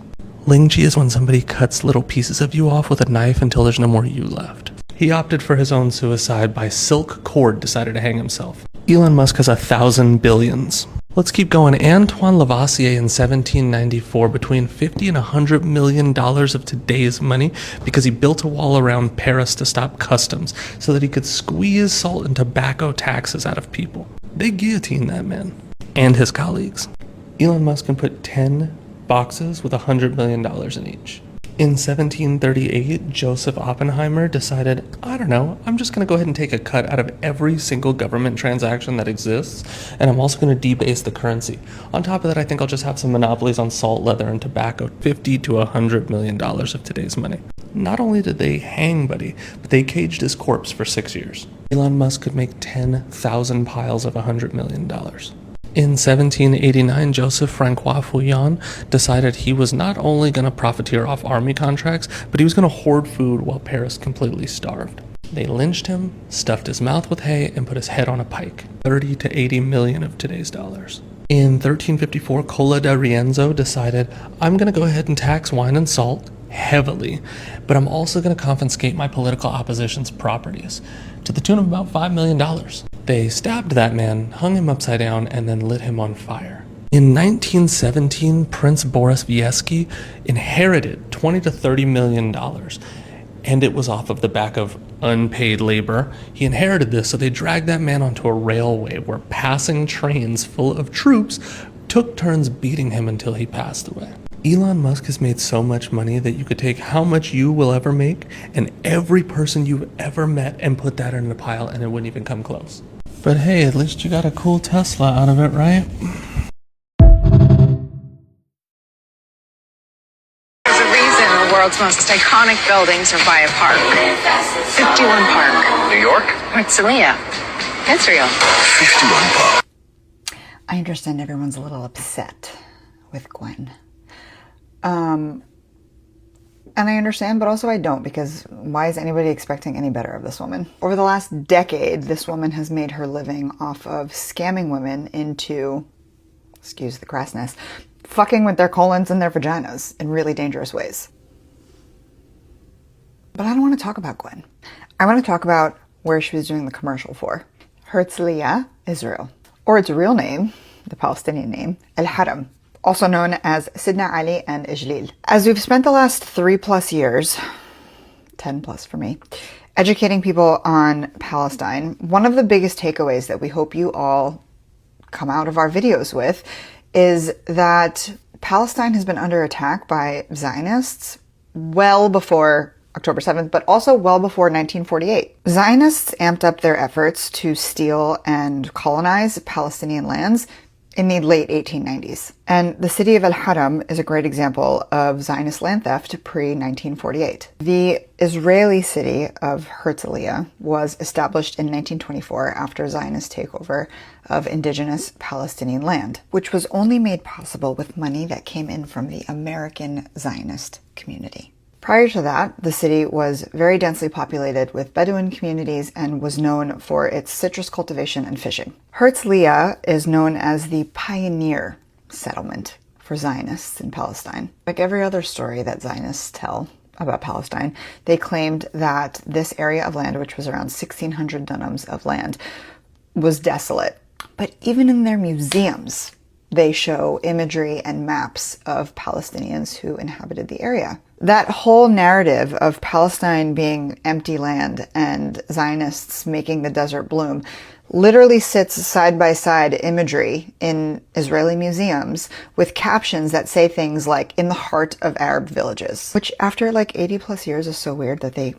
S17: Ling-Chi is when somebody cuts little pieces of you off with a knife until there's no more you left. He opted for his own suicide by silk cord, decided to hang himself. Elon Musk has 1,000 billions. Let's keep going. Antoine Lavoisier in 1794, between $50 and $100 million of today's money, because he built a wall around Paris to stop customs so that he could squeeze salt and tobacco taxes out of people. They guillotined that man and his colleagues. Elon Musk can put 10 boxes with $100 million in each. In 1738, Joseph Oppenheimer decided, I don't know, I'm just going to go ahead and take a cut out of every single government transaction that exists, and I'm also going to debase the currency. On top of that, I think I'll just have some monopolies on salt, leather, and tobacco. $50 to $100 million of today's money. Not only did they hang Buddy, but they caged his corpse for 6 years. Elon Musk could make 10,000 piles of $100 million. In 1789, Joseph Francois Fouillon decided he was not only going to profiteer off army contracts, but he was going to hoard food while Paris completely starved. They lynched him, stuffed his mouth with hay, and put his head on a pike. 30 to 80 million of today's dollars. In 1354, Cola da Rienzo decided, I'm going to go ahead and tax wine and salt heavily, but I'm also going to confiscate my political opposition's properties to the tune of about $5 million. They stabbed that man, hung him upside down, and then lit him on fire. In 1917, Prince Boris Vieski inherited $20 to $30 million, and it was off of the back of unpaid labor. He inherited this, so they dragged that man onto a railway where passing trains full of troops took turns beating him until he passed away. Elon Musk has made so much money that you could take how much you will ever make and every person you've ever met and put that in a pile, and it wouldn't even come close. But hey, at least you got a cool Tesla out of it, right?
S18: There's a reason the world's most iconic buildings are by a park. 51 Park.
S14: New York?
S18: Herzliya. Israel.
S14: 51 Park.
S19: I understand everyone's a little upset with Gwen. And I understand, but also I don't, because why is anybody expecting any better of this woman? Over the last decade, this woman has made her living off of scamming women into, excuse the crassness, fucking with their colons and their vaginas in really dangerous ways. But I don't want to talk about Gwen. I want to talk about where she was doing the commercial for. Herzliya, Israel. Or its real name, the Palestinian name, Al-Haram, also known as Sidna Ali and Ijlil. As we've spent the last 3+ years, 10+ for me, educating people on Palestine, one of the biggest takeaways that we hope you all come out of our videos with is that Palestine has been under attack by Zionists well before October 7th, but also well before 1948. Zionists amped up their efforts to steal and colonize Palestinian lands in the late 1890s. And the city of Al-Haram is a great example of Zionist land theft pre-1948. The Israeli city of Herzliya was established in 1924 after Zionist takeover of indigenous Palestinian land, which was only made possible with money that came in from the American Zionist community. Prior to that, the city was very densely populated with Bedouin communities and was known for its citrus cultivation and fishing. Herzliya is known as the pioneer settlement for Zionists in Palestine. Like every other story that Zionists tell about Palestine, they claimed that this area of land, which was around 1,600 dunams of land, was desolate. But even in their museums, they show imagery and maps of Palestinians who inhabited the area. That whole narrative of Palestine being empty land and Zionists making the desert bloom literally sits side by side imagery in Israeli museums with captions that say things like, in the heart of Arab villages, which after like 80+ years is so weird that they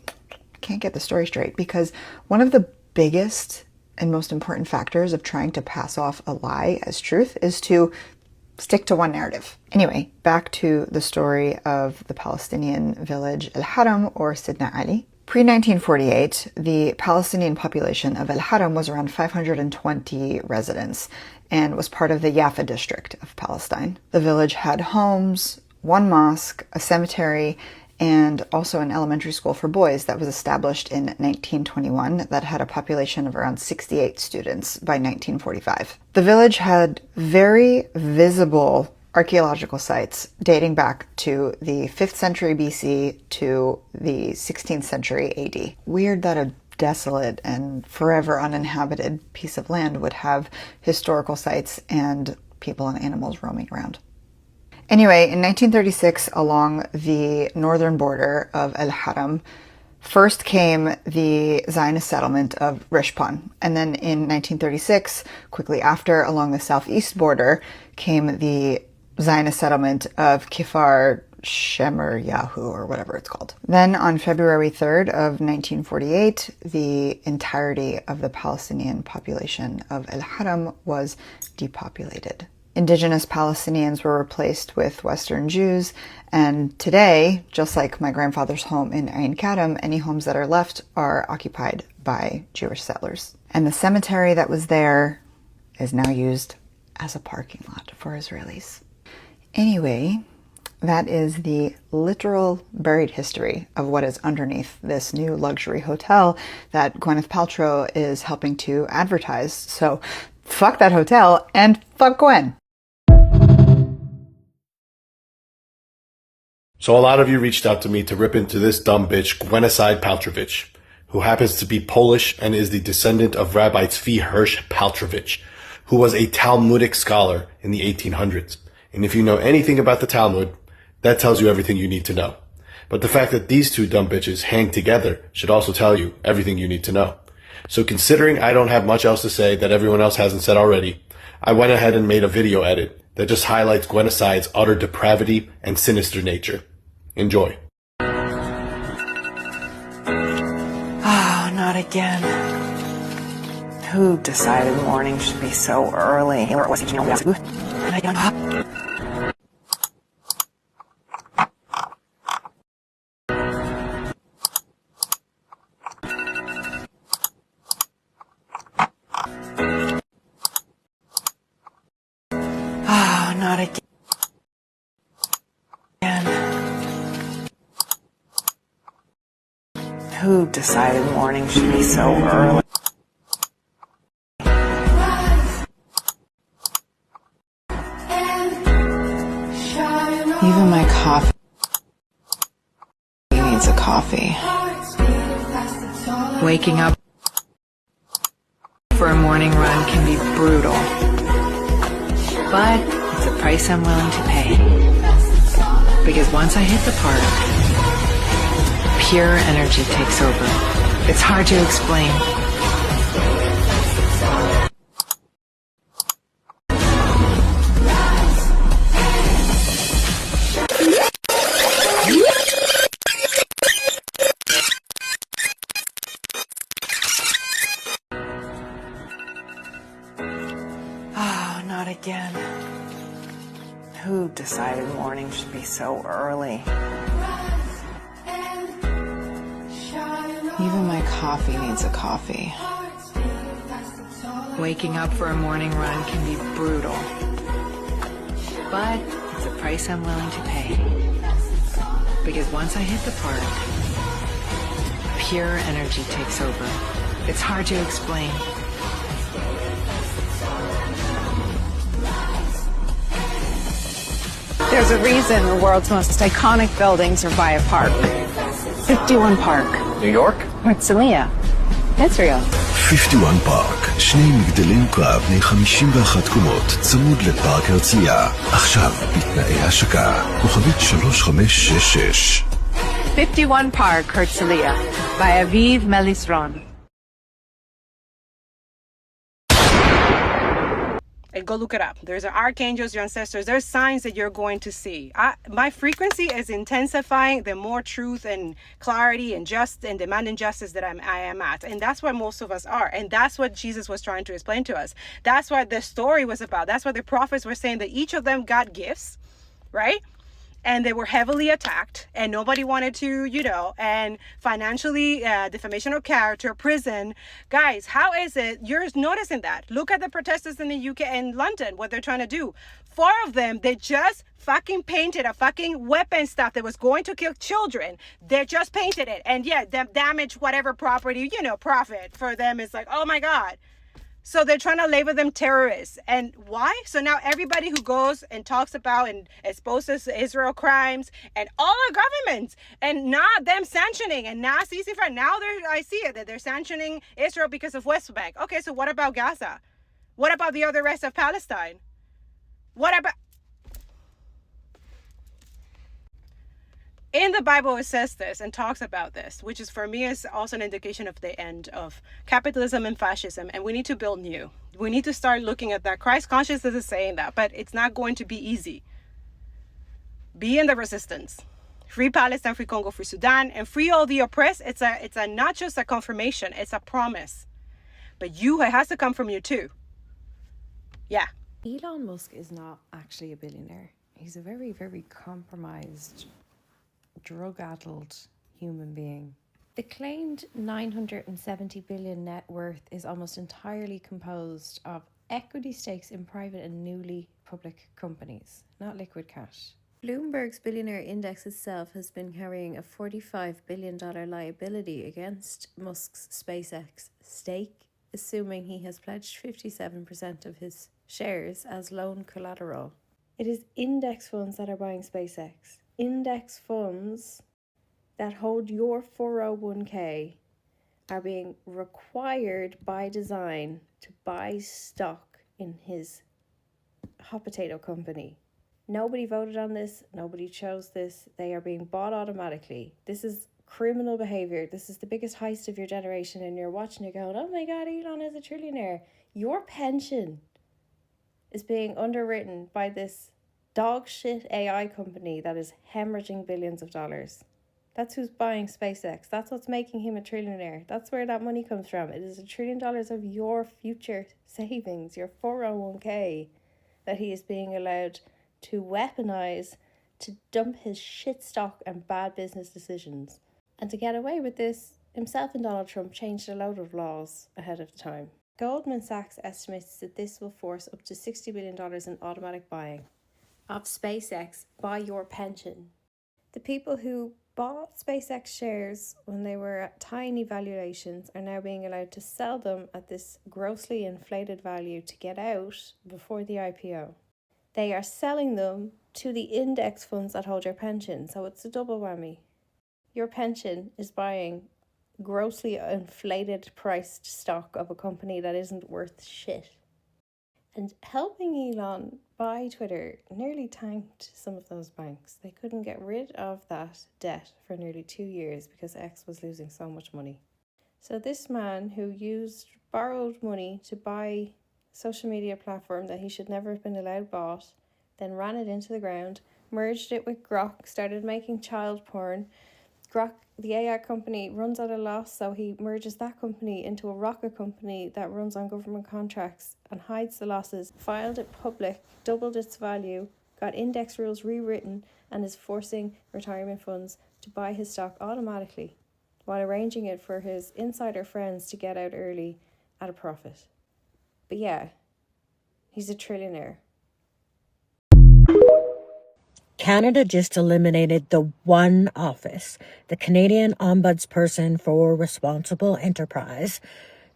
S19: can't get the story straight, because one of the biggest and most important factors of trying to pass off a lie as truth is to stick to one narrative. Anyway, back to the story of the Palestinian village Al-Haram, or Sidna Ali. Pre-1948, the Palestinian population of Al-Haram was around 520 residents and was part of the Jaffa district of Palestine. The village had homes, one mosque, a cemetery, and also an elementary school for boys that was established in 1921 that had a population of around 68 students by 1945. The village had very visible archaeological sites dating back to the 5th century BC to the 16th century AD. Weird that a desolate and forever uninhabited piece of land would have historical sites and people and animals roaming around. Anyway, in 1936, along the northern border of Al-Haram, first came the Zionist settlement of Rishpon. And then in 1936, quickly after, along the southeast border, came the Zionist settlement of Kfar Shemer Yahu, or whatever it's called. Then on February 3rd of 1948, the entirety of the Palestinian population of Al-Haram was depopulated. Indigenous Palestinians were replaced with Western Jews, and today, just like my grandfather's home in Ain Kadam, any homes that are left are occupied by Jewish settlers. And the cemetery that was there is now used as a parking lot for Israelis. Anyway, that is the literal buried history of what is underneath this new luxury hotel that Gwyneth Paltrow is helping to advertise. So fuck that hotel and fuck Gwen.
S12: So a lot of you reached out to me to rip into this dumb bitch, Gwenocide Paltrovich, who happens to be Polish and is the descendant of Rabbi Tzvi Hirsch Paltrovich, who was a Talmudic scholar in the 1800s. And if you know anything about the Talmud, that tells you everything you need to know. But the fact that these two dumb bitches hang together should also tell you everything you need to know. So considering I don't have much else to say that everyone else hasn't said already, I went ahead and made a video edit that just highlights Gwenocide's utter depravity and sinister nature. Enjoy.
S20: Oh, not again. Who decided morning should be so early? Oh, not again. Who decided morning should be so early? Even my coffee needs a coffee. Waking up for a morning run can be brutal, but it's a price I'm willing to pay. Because once I hit the park, pure energy takes over. It's hard to explain. Oh, not again. Who decided morning should be so early? Even my coffee needs a coffee. Waking up for a morning run can be brutal, but it's a price I'm willing to pay. Because once I hit the park, pure energy takes over. It's hard to explain. There's a reason the world's most iconic buildings are by a park. 51 Park.
S9: New York?
S20: Herzliya. Israel.
S21: 51 פארק, שני מגדלי יוקרה בני 51 קומות, צמוד לפארק הרצליה. עכשיו בתנאי השקה. כוכבית 3566.
S20: 51 Park, Herzliya. By Aviv Melisron.
S3: And go look it up. There's archangels, your ancestors. There's signs that you're going to see. My frequency is intensifying the more truth and clarity and demanding justice that I am at. And that's what most of us are. And that's what Jesus was trying to explain to us. That's what the story was about. That's what the prophets were saying, that each of them got gifts, right? And they were heavily attacked and nobody wanted to, and financially, defamation of character, prison. Guys, how is it you're noticing that? Look at the protesters in the UK and London, what they're trying to do. 4 of them, they just fucking painted a fucking weapon stuff that was going to kill children. They just painted it. And yeah, damage whatever property, profit for them is like, oh my God. So they're trying to label them terrorists. And why? So now everybody who goes and talks about and exposes Israel crimes and all the governments and not them sanctioning and not ceasing now I see it that they're sanctioning Israel because of West Bank. Okay, so what about Gaza? What about the other rest of Palestine? What about... In the Bible, it says this and talks about this, which is for me is also an indication of the end of capitalism and fascism. And we need to build new. We need to start looking at that. Christ consciousness is saying that, but it's not going to be easy. Be in the resistance. Free Palestine, free Congo, free Sudan, and free all the oppressed. It's a not just a confirmation, it's a promise. But it has to come from you too. Yeah.
S22: Elon Musk is not actually a billionaire. He's a very, very compromised, drug-addled human being. The claimed 970 billion net worth is almost entirely composed of equity stakes in private and newly public companies, not liquid cash. Bloomberg's billionaire index itself has been carrying a $45 billion liability against Musk's SpaceX stake, assuming he has pledged 57% of his shares as loan collateral. It is index funds that are buying SpaceX. Index funds that hold your 401k are being required by design to buy stock in his hot potato company. Nobody voted on this. Nobody chose this. They are being bought automatically. This is criminal behavior. This is the biggest heist of your generation, and you're watching it going, oh my God, Elon is a trillionaire. Your pension is being underwritten by this dog shit AI company that is hemorrhaging billions of dollars. That's who's buying SpaceX. That's what's making him a trillionaire. That's where that money comes from. It is $1 trillion of your future savings, your 401k, that he is being allowed to weaponize to dump his shit stock and bad business decisions. And to get away with this, himself and Donald Trump changed a load of laws ahead of time. Goldman Sachs estimates that this will force up to $60 billion in automatic buying of SpaceX by your pension. The people who bought SpaceX shares when they were at tiny valuations are now being allowed to sell them at this grossly inflated value to get out before the IPO. They are selling them to the index funds that hold your pension, so it's a double whammy. Your pension is buying grossly inflated priced stock of a company that isn't worth shit. And helping Elon buy Twitter nearly tanked some of those banks. They couldn't get rid of that debt for nearly 2 years because X was losing so much money. So this man who used borrowed money to buy a social media platform that he should never have been allowed bought, then ran it into the ground, merged it with Grok, started making child porn. Grok, the AI company, runs at a loss, so he merges that company into a rocket company that runs on government contracts and hides the losses, filed it public, doubled its value, got index rules rewritten, and is forcing retirement funds to buy his stock automatically while arranging it for his insider friends to get out early at a profit. But yeah, he's a trillionaire.
S1: Canada just eliminated the one office, the Canadian Ombudsperson for Responsible Enterprise,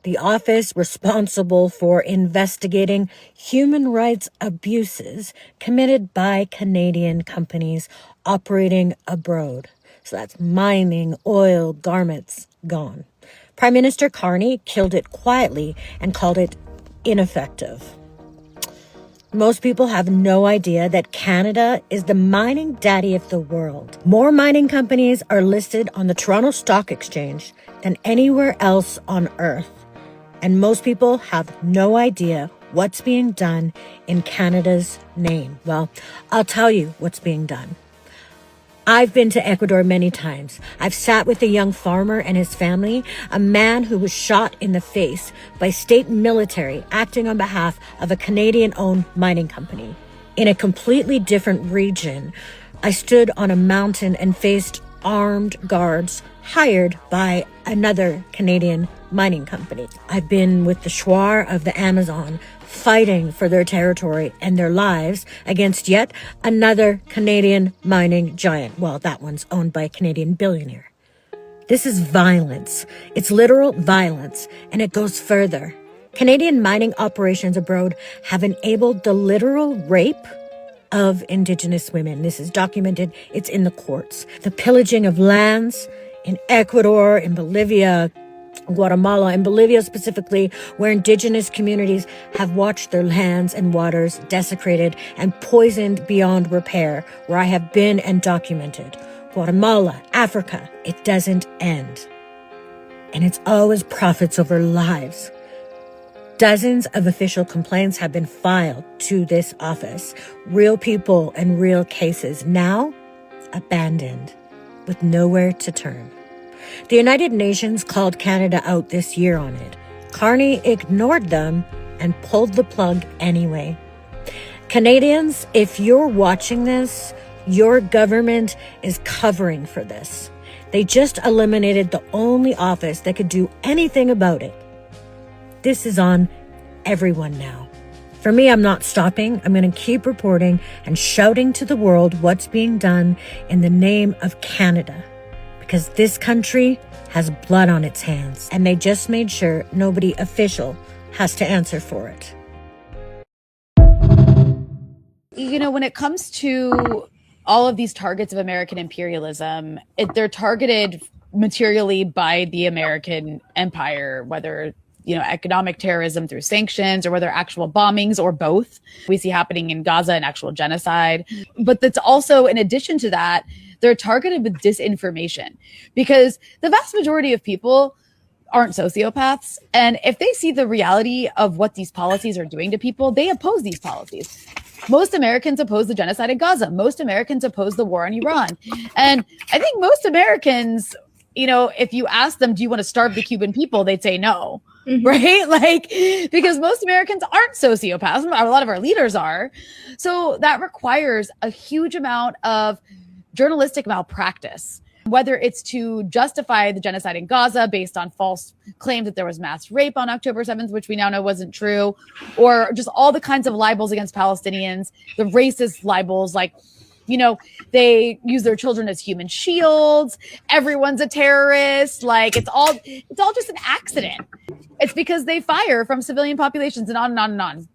S1: the office responsible for investigating human rights abuses committed by Canadian companies operating abroad. So that's mining, oil, garments, gone. Prime Minister Carney killed it quietly and called it ineffective. Most people have no idea that Canada is the mining daddy of the world. More mining companies are listed on the Toronto Stock Exchange than anywhere else on Earth. And most people have no idea what's being done in Canada's name. Well, I'll tell you what's being done. I've been to Ecuador many times. I've sat with a young farmer and his family, a man who was shot in the face by state military acting on behalf of a Canadian-owned mining company. In a completely different region, I stood on a mountain and faced armed guards hired by another Canadian mining company. I've been with the Shuar of the Amazon, fighting for their territory and their lives against yet another Canadian mining giant. Well, that one's owned by a Canadian billionaire. This is violence. It's literal violence, and it goes further. Canadian mining operations abroad have enabled the literal rape of Indigenous women. This is documented. It's in the courts. The pillaging of lands in Ecuador, in Bolivia, Guatemala, and Bolivia specifically, where Indigenous communities have watched their lands and waters desecrated and poisoned beyond repair, where I have been and documented. Guatemala, Africa, it doesn't end. And it's always profits over lives. Dozens of official complaints have been filed to this office. Real people and real cases, now abandoned, with nowhere to turn. The United Nations called Canada out this year on it. Carney ignored them and pulled the plug anyway. Canadians, if you're watching this, your government is covering for this. They just eliminated the only office that could do anything about it. This is on everyone now. For me, I'm not stopping. I'm going to keep reporting and shouting to the world what's being done in the name of Canada. Because this country has blood on its hands, and they just made sure nobody official has to answer for it.
S8: You know, when it comes to all of these targets of American imperialism, they're targeted materially by the American empire, whether, you know, economic terrorism through sanctions or whether actual bombings or both we see happening in Gaza and actual genocide. But that's also, in addition to that, they're targeted with disinformation because the vast majority of people aren't sociopaths. And if they see the reality of what these policies are doing to people, they oppose these policies. Most Americans oppose the genocide in Gaza. Most Americans oppose the war on Iran. And I think most Americans, you know, if you ask them, do you want to starve the Cuban people? They'd say no. Mm-hmm. Right? Like, because most Americans aren't sociopaths. A lot of our leaders are. So that requires a huge amount of journalistic malpractice, whether it's to justify the genocide in Gaza based on false claims that there was mass rape on October 7th, which we now know wasn't true, or just all the kinds of libels against Palestinians, the racist libels like
S2: You know, they use their children as human shields. Everyone's a terrorist. Like it's all just an accident. It's because they fire from civilian populations and on and on and on.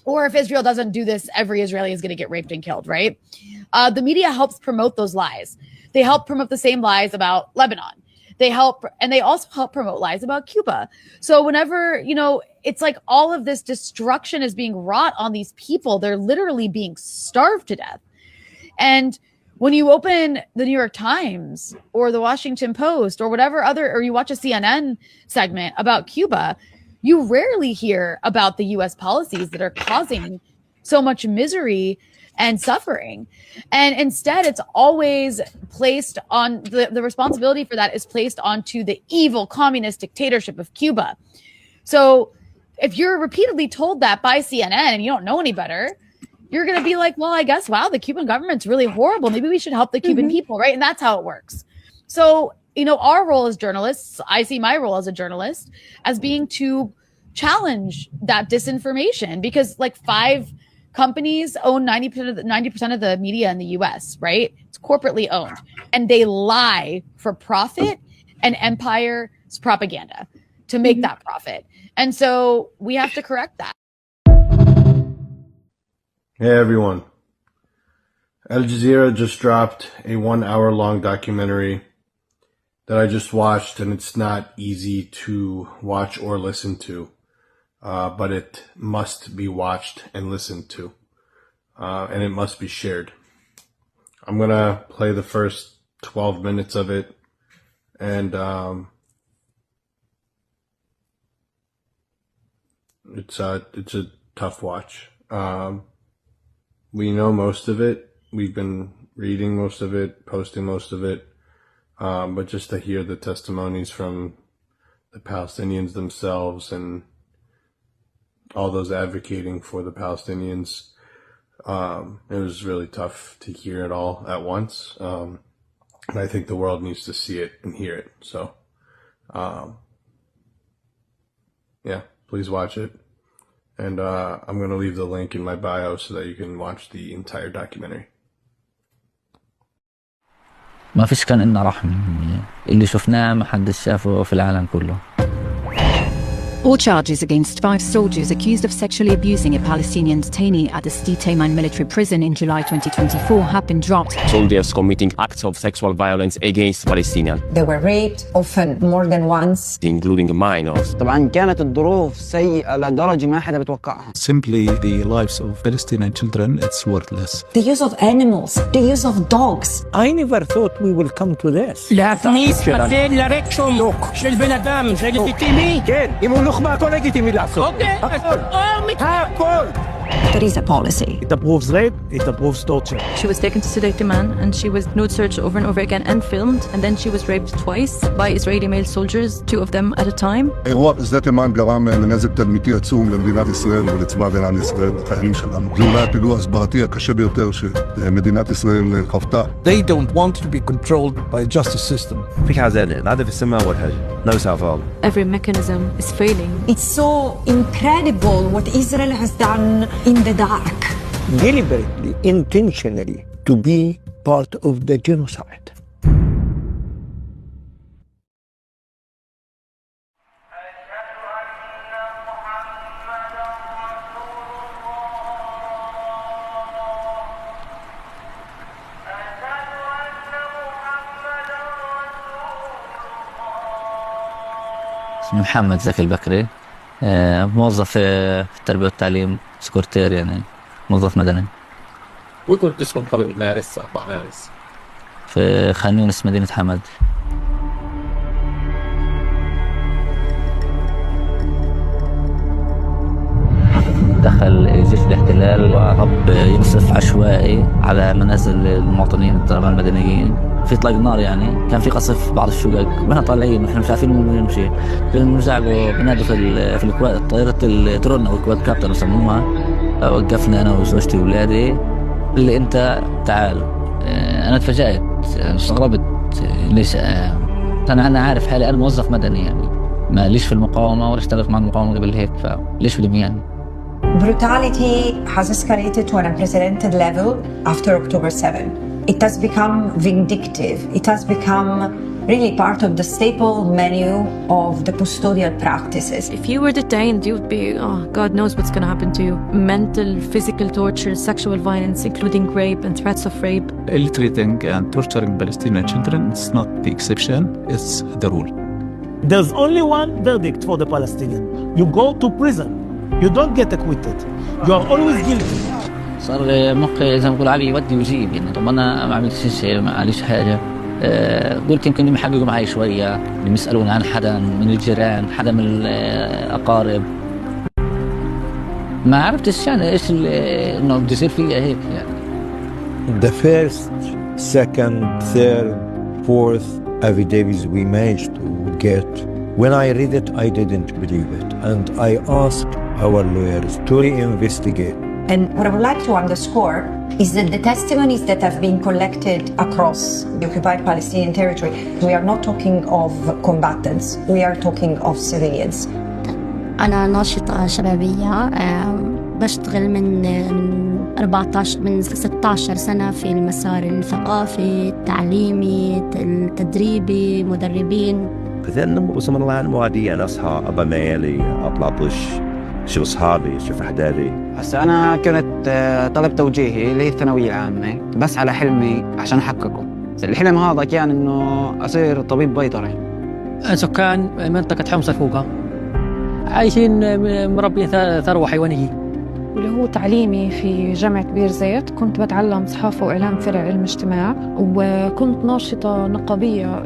S2: Or if Israel doesn't do this, every Israeli is going to get raped and killed, right? The media helps promote those lies. They help promote the same lies about Lebanon. They also help promote lies about Cuba. So whenever, you know, it's like all of this destruction is being wrought on these people. They're literally being starved to death. And when you open the New York Times or the Washington Post or whatever or you watch a CNN segment about Cuba, you rarely hear about the U.S. policies that are causing so much misery and suffering. And instead, it's always placed on the responsibility for that is placed onto the evil communist dictatorship of Cuba. So if you're repeatedly told that by CNN and you don't know any better, you're going to be like, well, I guess, wow, the Cuban government's really horrible. Maybe we should help the Cuban people, right? And that's how it works. So, you know, our role as journalists, I see my role as a journalist as being to challenge that disinformation, because like 5 companies own 90% of the media in the US, right? It's corporately owned. And they lie for profit and empire's propaganda to make that profit. And so we have to correct that.
S12: Hey everyone. Al Jazeera just dropped a 1-hour-long documentary that I just watched, and it's not easy to watch or listen to, but it must be watched and listened to, and it must be shared. I'm going to play the first 12 minutes of it, and it's a tough watch. We know most of it. We've been reading most of it, posting most of it. But just to hear the testimonies from the Palestinians themselves and all those advocating for the Palestinians, it was really tough to hear it all at once. And I think the world needs to see it and hear it. So, yeah, please watch it. And I'm going to leave the link in my bio so that you can watch the entire documentary.
S4: ما فيش كان إلنا رحمة. اللي شفناه ما حد شافه في العالم كله.
S23: All charges against 5 soldiers accused of sexually abusing a Palestinian detainee at the Sde military prison in July 2024 have been dropped.
S24: Soldiers committing acts of sexual violence against Palestinians.
S25: They were raped, often more than once.
S24: Including minors.
S26: طبعا كانت الظروف سيئة لدرجة ما حدا بتوقعها.
S27: Simply the lives of Palestinian children, it's worthless.
S25: The use of animals, the use of dogs.
S28: I never thought we will come to this.
S29: لا تنيس حتى لا ريكشون لوك شل بنادم شل تتيمي
S28: كان يمون لخ ما كون لجيتيمي لعصو.
S25: There is a policy.
S28: It approves rape, it approves torture.
S30: She was taken to sedate a man and she was nude searched over and over again and filmed, and then she was raped twice by Israeli male soldiers, 2 of them at a time.
S31: אירוע בשדה תימן גרם לנזק תדמיתי עצום למדינת ישראל ולצבא הגנה לישראל ולחיילים שלנו. זה אולי הפיגוע ההסברתי הקשה ביותר שמדינת ישראל חוותה.
S28: They don't want to be controlled by a justice system.
S32: في حزن هذا في السماء والحج. No self-help.
S30: Every mechanism is failing.
S25: It's so incredible what Israel has done in the dark.
S28: Deliberately, intentionally, to be part of the genocide.
S4: اسمي محمد زكي البكري، موظف في التربية والتعليم، سكرتير يعني موظف مدني.
S33: وكنت تسكن قبل مارس 4 مارس
S4: في خان يونس مدينة حمد. دخل جيش الاحتلال وهب يقصف عشوائي على منازل المواطنين الطلبة المدنيين في اطلاق نار، يعني كان في قصف بعض الشقق واحنا طالعين واحنا مش عارفين وين نمشي. بنزعجوا بنادوا في الكواد طائرة الترون او الكواد كابتن يسموها. وقفنا انا وزوجتي واولادي، اللي انت تعال. انا تفاجأت، استغربت ليش انا عارف حالي انا موظف مدني، يعني ما ليش في المقاومة ولا اشتغلت مع المقاومة قبل هيك، فليش بدهم يعني.
S25: Brutality has escalated to an unprecedented level after October 7. It has become vindictive. It has become really part of the staple menu of the custodial practices.
S30: If you were detained, you would be, God knows what's going to happen to you. Mental, physical torture, sexual violence, including rape and threats of rape.
S27: Ill-treating and torturing Palestinian children is not the exception, it's the rule.
S5: There's only one verdict for the Palestinian. You go to prison. You don't get acquitted. You are always guilty.
S4: صار مخي زي ما بقول علي يودي ويجيب يعني. طب أنا ما عملتش شيء، ما عليش حاجة. قلت يمكن يحققوا معي شوية، يسألوني عن حدا من الجيران، حدا من الأقارب. ما عرفتش يعني إيش إنه بده يصير فيها هيك يعني.
S28: The first, second, third, fourth affidavits we managed to get, when I read it, I didn't believe it. And I asked our lawyers to reinvestigate.
S25: And what I would like to underscore is that the testimonies that have been collected across the occupied Palestinian territory, we are not talking of combatants, we are talking of civilians.
S6: أنا ناشطة شبابية، بشتغل من 16 سنة في المسار الثقافي، التعليمي، التدريبي، مدربين.
S32: مثلا وصلنا الآن موادي أنا أصحى أبا ميالي أطلع طش شوف أصحابي شوف أحداثي.
S26: هسا أنا كنت طلب توجيهي اللي هي الثانوية العامة، بس على حلمي عشان أحققه. الحلم هذا كان إنه أصير طبيب بيطري.
S7: سكان منطقة حمص الفوقة عايشين مربين ثروة حيوانية.
S22: اللي هو تعليمي في جامعة بير زيت، كنت بتعلم صحافة وإعلام فرع علم اجتماع، وكنت ناشطة نقابية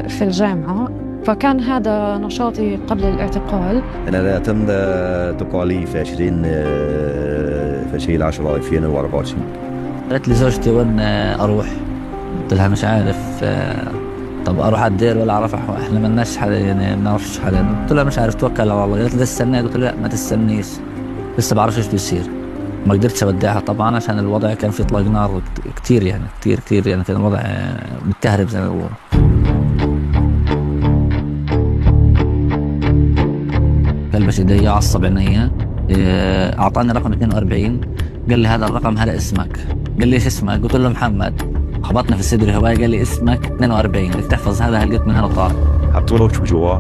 S22: في الجامعة، فكان هذا نشاطي قبل الاعتقال.
S32: أنا تم اعتقالي في 20/10/2024.
S4: قالت لي زوجتي وين أروح؟ قلت لها مش عارف. طب أروح على الدير ولا أعرف؟ إحنا ما لناش حدا يعني، ما بنعرفش حدا. قلت لها مش عارف، توكل على الله. قالت لي تستنى؟ قلت لها لا ما تستنيش، لسه بعرفش ايش بيصير. ما قدرتش اودعها طبعا عشان الوضع كان في اطلاق نار كتير يعني، كتير يعني، كان الوضع متكهرب زي ما بيقولوا. كلبش ايديا عصب عينيا، اعطاني رقم 42، قال لي هذا الرقم هذا اسمك. قال لي ايش اسمك؟ قلت له محمد. خبطنا في الصدر هواي، قال لي اسمك 42 بدك تحفظ هذا، هلقيت من هنا طار.
S32: حطوا له شو جوا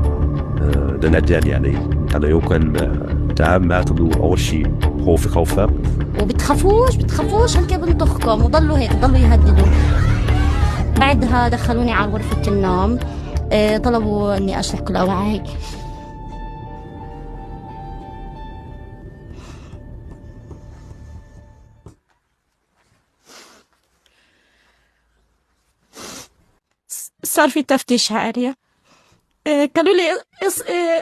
S32: دنجال يعني. هذا يمكن تعب ما تضو أول شيء خوفة
S6: وبتخافوش هلكي بنطخكم، وضلوا هيك ضلوا يهددوا. بعدها دخلوني على غرفة النوم، طلبوا اني اشرح كل اوعي.
S30: صار في تفتيش عالية، قالوا لي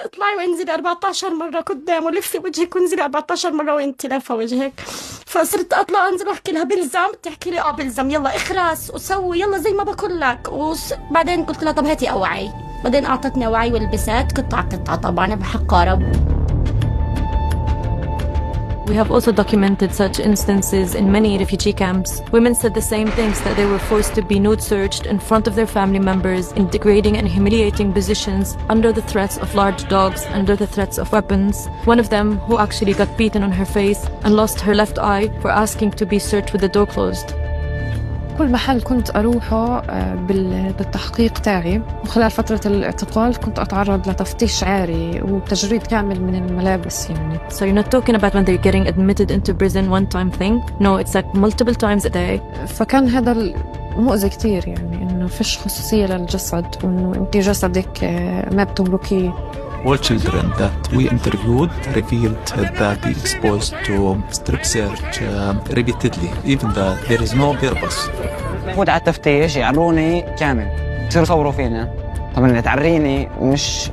S30: اطلعي وانزلي 14 مرة قدام، ولفي وجهك وانزلي 14 مرة وانت لافة وجهك. فصرت اطلع انزل واحكي لها بلزم، تحكي لي بلزم، يلا اخرس وسوي يلا زي ما بقول لك. وبعدين قلت لها طب هاتي اوعي، بعدين اعطتني اوعي ولبست قطعة طبعا بحقارب. We have also documented such instances in many refugee camps. Women said the same things, that they were forced to be nude searched in front of their family members in degrading and humiliating positions under the threats of large dogs, under the threats of weapons. One of them who actually got beaten on her face and lost her left eye for asking to be searched with the door closed.
S22: كل محل كنت أروحه بالتحقيق تاعي، وخلال فترة الاعتقال كنت أتعرض لتفتيش عاري وتجريد كامل من الملابس يعني.
S30: So you're not talking about when they're getting admitted into prison one time thing. No, it's like multiple times a day.
S22: فكان هذا مؤذي كتير يعني، إنه فيش خصوصية للجسد، وإنه أنت جسدك ما بتملكيه.
S27: All children that we interviewed revealed that they exposed to strip search repeatedly, even that there is no purpose.
S26: فوت على التفتيش يعروني كامل، يصيروا يصوروا فينا. طبعا اللي تعريني مش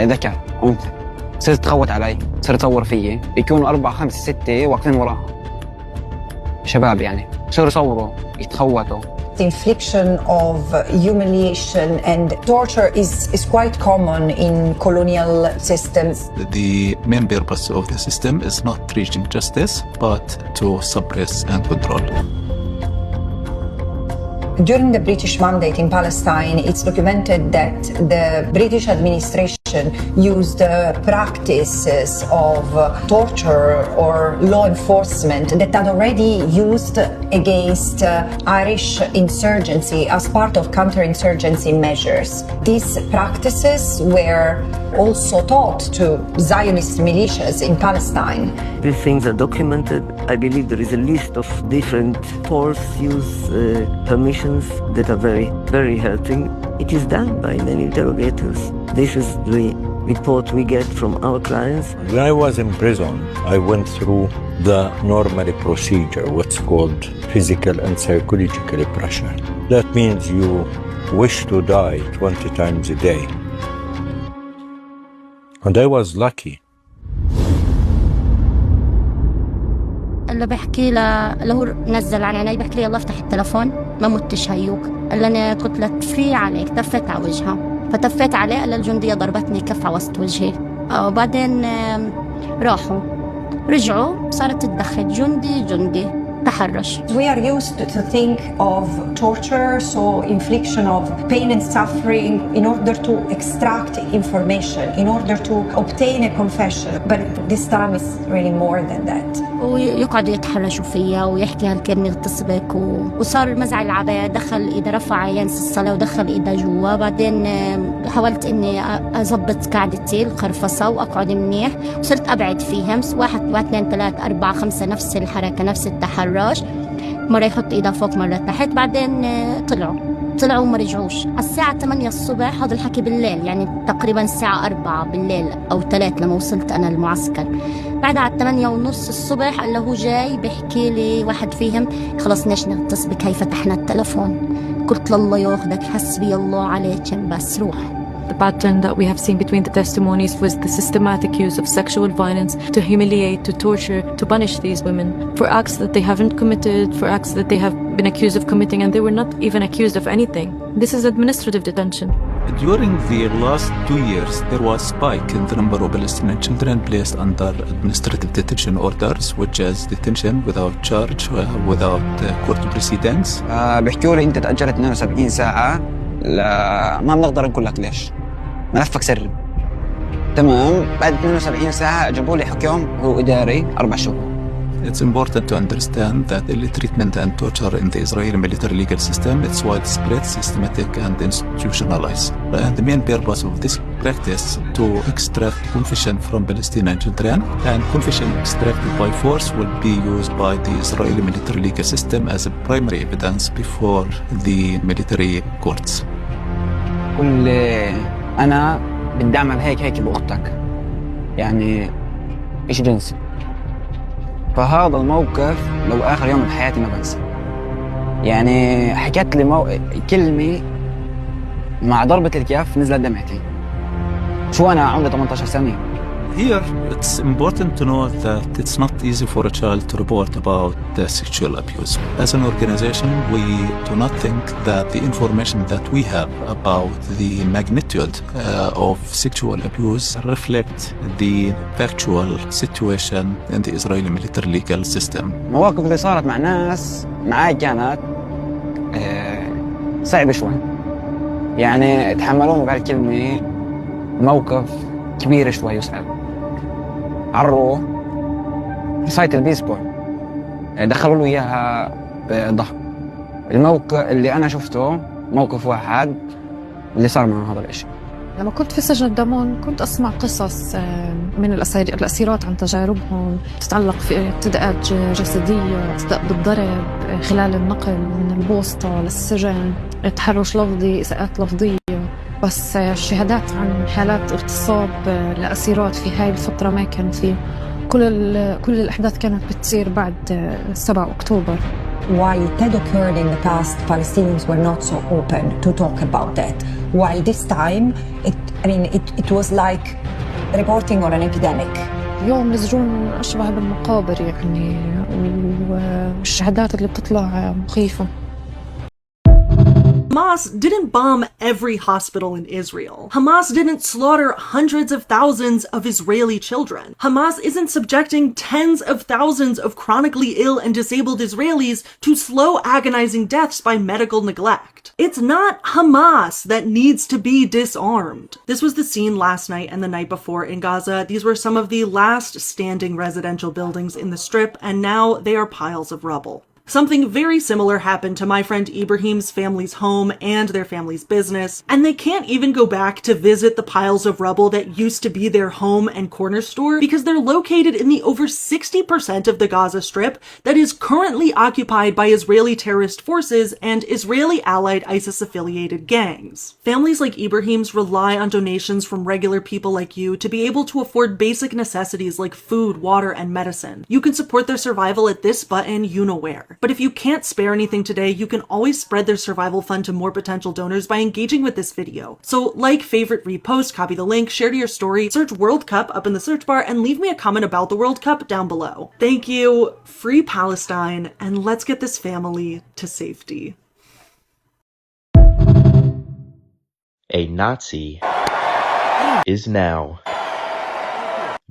S26: ذكر أنثى، صرت تخوت علي، صرت تصور فيي، يكونوا 4 5 6 واقفين وراها شباب يعني، يصيروا يصوروا يتخوتوا.
S25: The infliction of humiliation and torture is quite common in colonial systems.
S27: The main purpose of the system is not reaching justice, but to suppress and control.
S25: During the British mandate in Palestine, it's documented that the British administration used practices of torture or law enforcement that had already used against Irish insurgency as part of counterinsurgency measures. These practices were also taught to Zionist militias in Palestine.
S3: These things are documented. I believe there is a list of different force use permissions that are very, very hurting. It is done by many interrogators. This is the report we get from our clients.
S28: When I was in prison, I went through the normal procedure, what's called physical and psychological pressure. That means you wish to die 20 times a day. And I was lucky.
S6: اللي بحكي له اللي هو نزل على عيني بحكي لي يلا افتح التلفون ما متش هيوك. قال لي انا كنت لتفي عليك، تفت على وجهها فتفت عليه. قال الجندية ضربتني كف على وسط وجهي. وبعدين راحوا رجعوا صارت تدخل جندي تحرش.
S25: We are used to think of torture, so infliction of pain and suffering in order to extract information, in order to obtain a confession. But this time is really more than that.
S6: ويقعدوا يتحرشوا فيا ويحكي هالكلمة اغتصبك وصار مزعل العباية. دخل إيده رفع ينسى الصلاة ودخل إيده جوا. بعدين حاولت إني أضبط قعدتي القرفصة وأقعد منيح وصرت أبعد فيهم 1 2 3 4 5 نفس الحركة نفس التحرش. مرة يحط إيده فوق مرة تحت. بعدين طلعوا وما رجعوش. على الساعة 8 الصبح هذا الحكي بالليل، يعني تقريبا الساعة 4 بالليل أو 3 لما وصلت أنا المعسكر. بعد على 8:30 الصبح اللي هو جاي بيحكي لي واحد فيهم خلص ناش نغتصبك هي فتحنا التلفون. قلت لله ياخدك حسبي الله عليك بس روح.
S9: The pattern that we have seen between the testimonies was the systematic use of sexual violence to humiliate, to torture, to punish these women for acts that they haven't committed, for acts that they have been accused of committing, and they were not even accused of anything. This is administrative detention.
S27: During the last 2 years, there was a spike in the number of Palestinian children placed under administrative detention orders, which is detention without charge, without court proceedings.
S26: بيحكوا لي أنت تأجلت 72 ساعة ما بنقدر نقول لك ليش، ملفك سري. تمام. بعد 72 ساعة جابوا لي حكم هو إداري 4 شهور.
S27: It's important to understand that ill treatment and torture in the Israeli military legal system is widespread, systematic and institutionalized. And the main purpose of this practice to extract confession from Palestinian children, and confession extracted by force will be used by the Israeli military legal system as a primary evidence before the military courts.
S26: كل أنا بدي أعمل هيك بأختك، يعني إيش جنسي. فهذا الموقف لو آخر يوم من حياتي ما بنسى. يعني حكت لي كلمة مع ضربة الكف نزلت دمعتي. شو أنا عمري 18 سنة.
S27: Here, it's important to know that it's not easy for a child to report about sexual abuse. As an organization, we do not think that the information that we have about the magnitude of sexual abuse reflect the factual situation in the Israeli military legal system.
S26: مواقف اللي صارت مع ناس معاي كانت صعبة شوي. يعني تحملون بهالكلمة موقف كبير شوي يصعب. عروا سايت البيسبول دخلوا له اياها بظهر. الموقف اللي انا شفته موقف واحد اللي صار معه هذا الشيء.
S10: لما كنت في سجن دامون كنت اسمع قصص من الاسيرات عن تجاربهم تتعلق في اعتداءات جسديه، اعتداء بالضرب خلال النقل من البوسطه للسجن، تحرش لفظي، اساءات لفظيه. بس الشهادات عن حالات اغتصاب لأسيرات في هاي الفترة ما كان في. كل الأحداث كانت بتصير بعد 7 أكتوبر.
S25: While that occurred in the past, Palestinians were not so open to talk about that. While this time, it was like reporting on an epidemic.
S10: اليوم السجون أشبه بالمقابر يعني، والشهادات اللي بتطلع مخيفة.
S25: ما
S1: Hamas didn't bomb every hospital in Israel. Hamas didn't slaughter hundreds of thousands of Israeli children. Hamas isn't subjecting tens of thousands of chronically ill and disabled Israelis to slow, agonizing deaths by medical neglect. It's not Hamas that needs to be disarmed. This was the scene last night and the night before in Gaza. These were some of the last standing residential buildings in the Strip, and now they are piles of rubble. Something very similar happened to my friend Ibrahim's family's home and their family's business, and they can't even go back to visit the piles of rubble that used to be their home and corner store because they're located in the over 60% of the Gaza Strip that is currently occupied by Israeli terrorist forces and Israeli-allied ISIS-affiliated gangs. Families like Ibrahim's rely on donations from regular people like you to be able to afford basic necessities like food, water, and medicine. You can support their survival at this button, you know where. But if you can't spare anything today, you can always spread their survival fund to more potential donors by engaging with this video. So like, favorite, repost, copy the link, share to your story, search World Cup up in the search bar, and leave me a comment about the World Cup down below. Thank you, free Palestine, and let's get this family to safety.
S2: A Nazi is now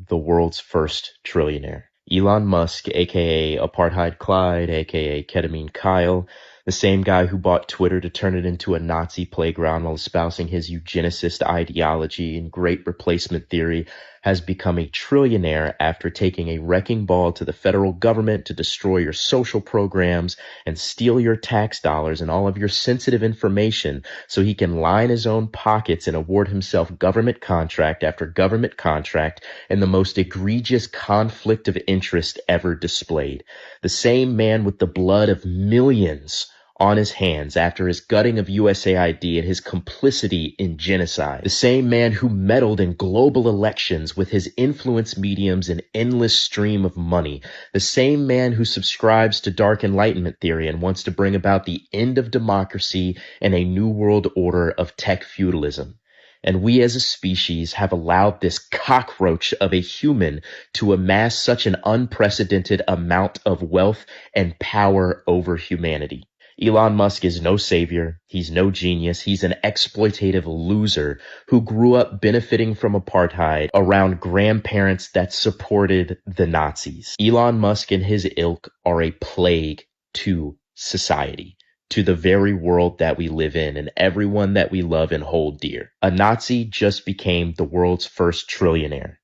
S2: the world's first trillionaire. Elon Musk, aka Apartheid Clyde, aka Ketamine Kyle, the same guy who bought Twitter to turn it into a Nazi playground while espousing his eugenicist ideology and great replacement theory, has become a trillionaire after taking a wrecking ball to the federal government to destroy your social programs and steal your tax dollars and all of your sensitive information so he can line his own pockets and award himself government contract after government contract in the most egregious conflict of interest ever displayed. The same man with the blood of millions on his hands after his gutting of USAID and his complicity in genocide. The same man who meddled in global elections with his influence mediums and endless stream of money. The same man who subscribes to dark enlightenment theory and wants to bring about the end of democracy and a new world order of tech feudalism. And we as a species have allowed this cockroach of a human to amass such an unprecedented amount of wealth and power over humanity. Elon Musk is no savior. He's no genius. He's an exploitative loser who grew up benefiting from apartheid around grandparents that supported the Nazis. Elon Musk and his ilk are a plague to society, to the very world that we live in and everyone that we love and hold dear. A Nazi just became the world's first trillionaire,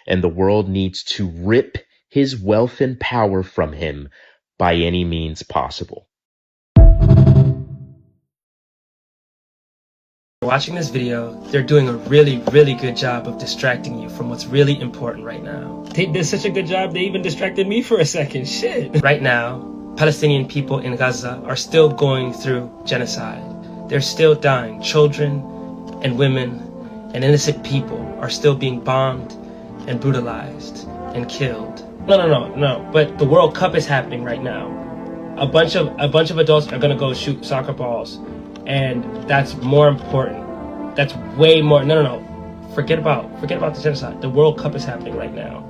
S2: and the world needs to rip his wealth and power from him by any means possible.
S8: Watching this video, they're doing a really good job of distracting you from what's really important right now. They did such a good job, they even distracted me for a second. Shit. Right now, Palestinian people in Gaza are still going through genocide. They're still dying. Children and women and innocent people are still being bombed and brutalized and killed. No. But the World Cup is happening right now. A bunch of adults are gonna go shoot soccer balls. And that's more important. That's way more. No. Forget about the genocide. The World Cup is happening right now.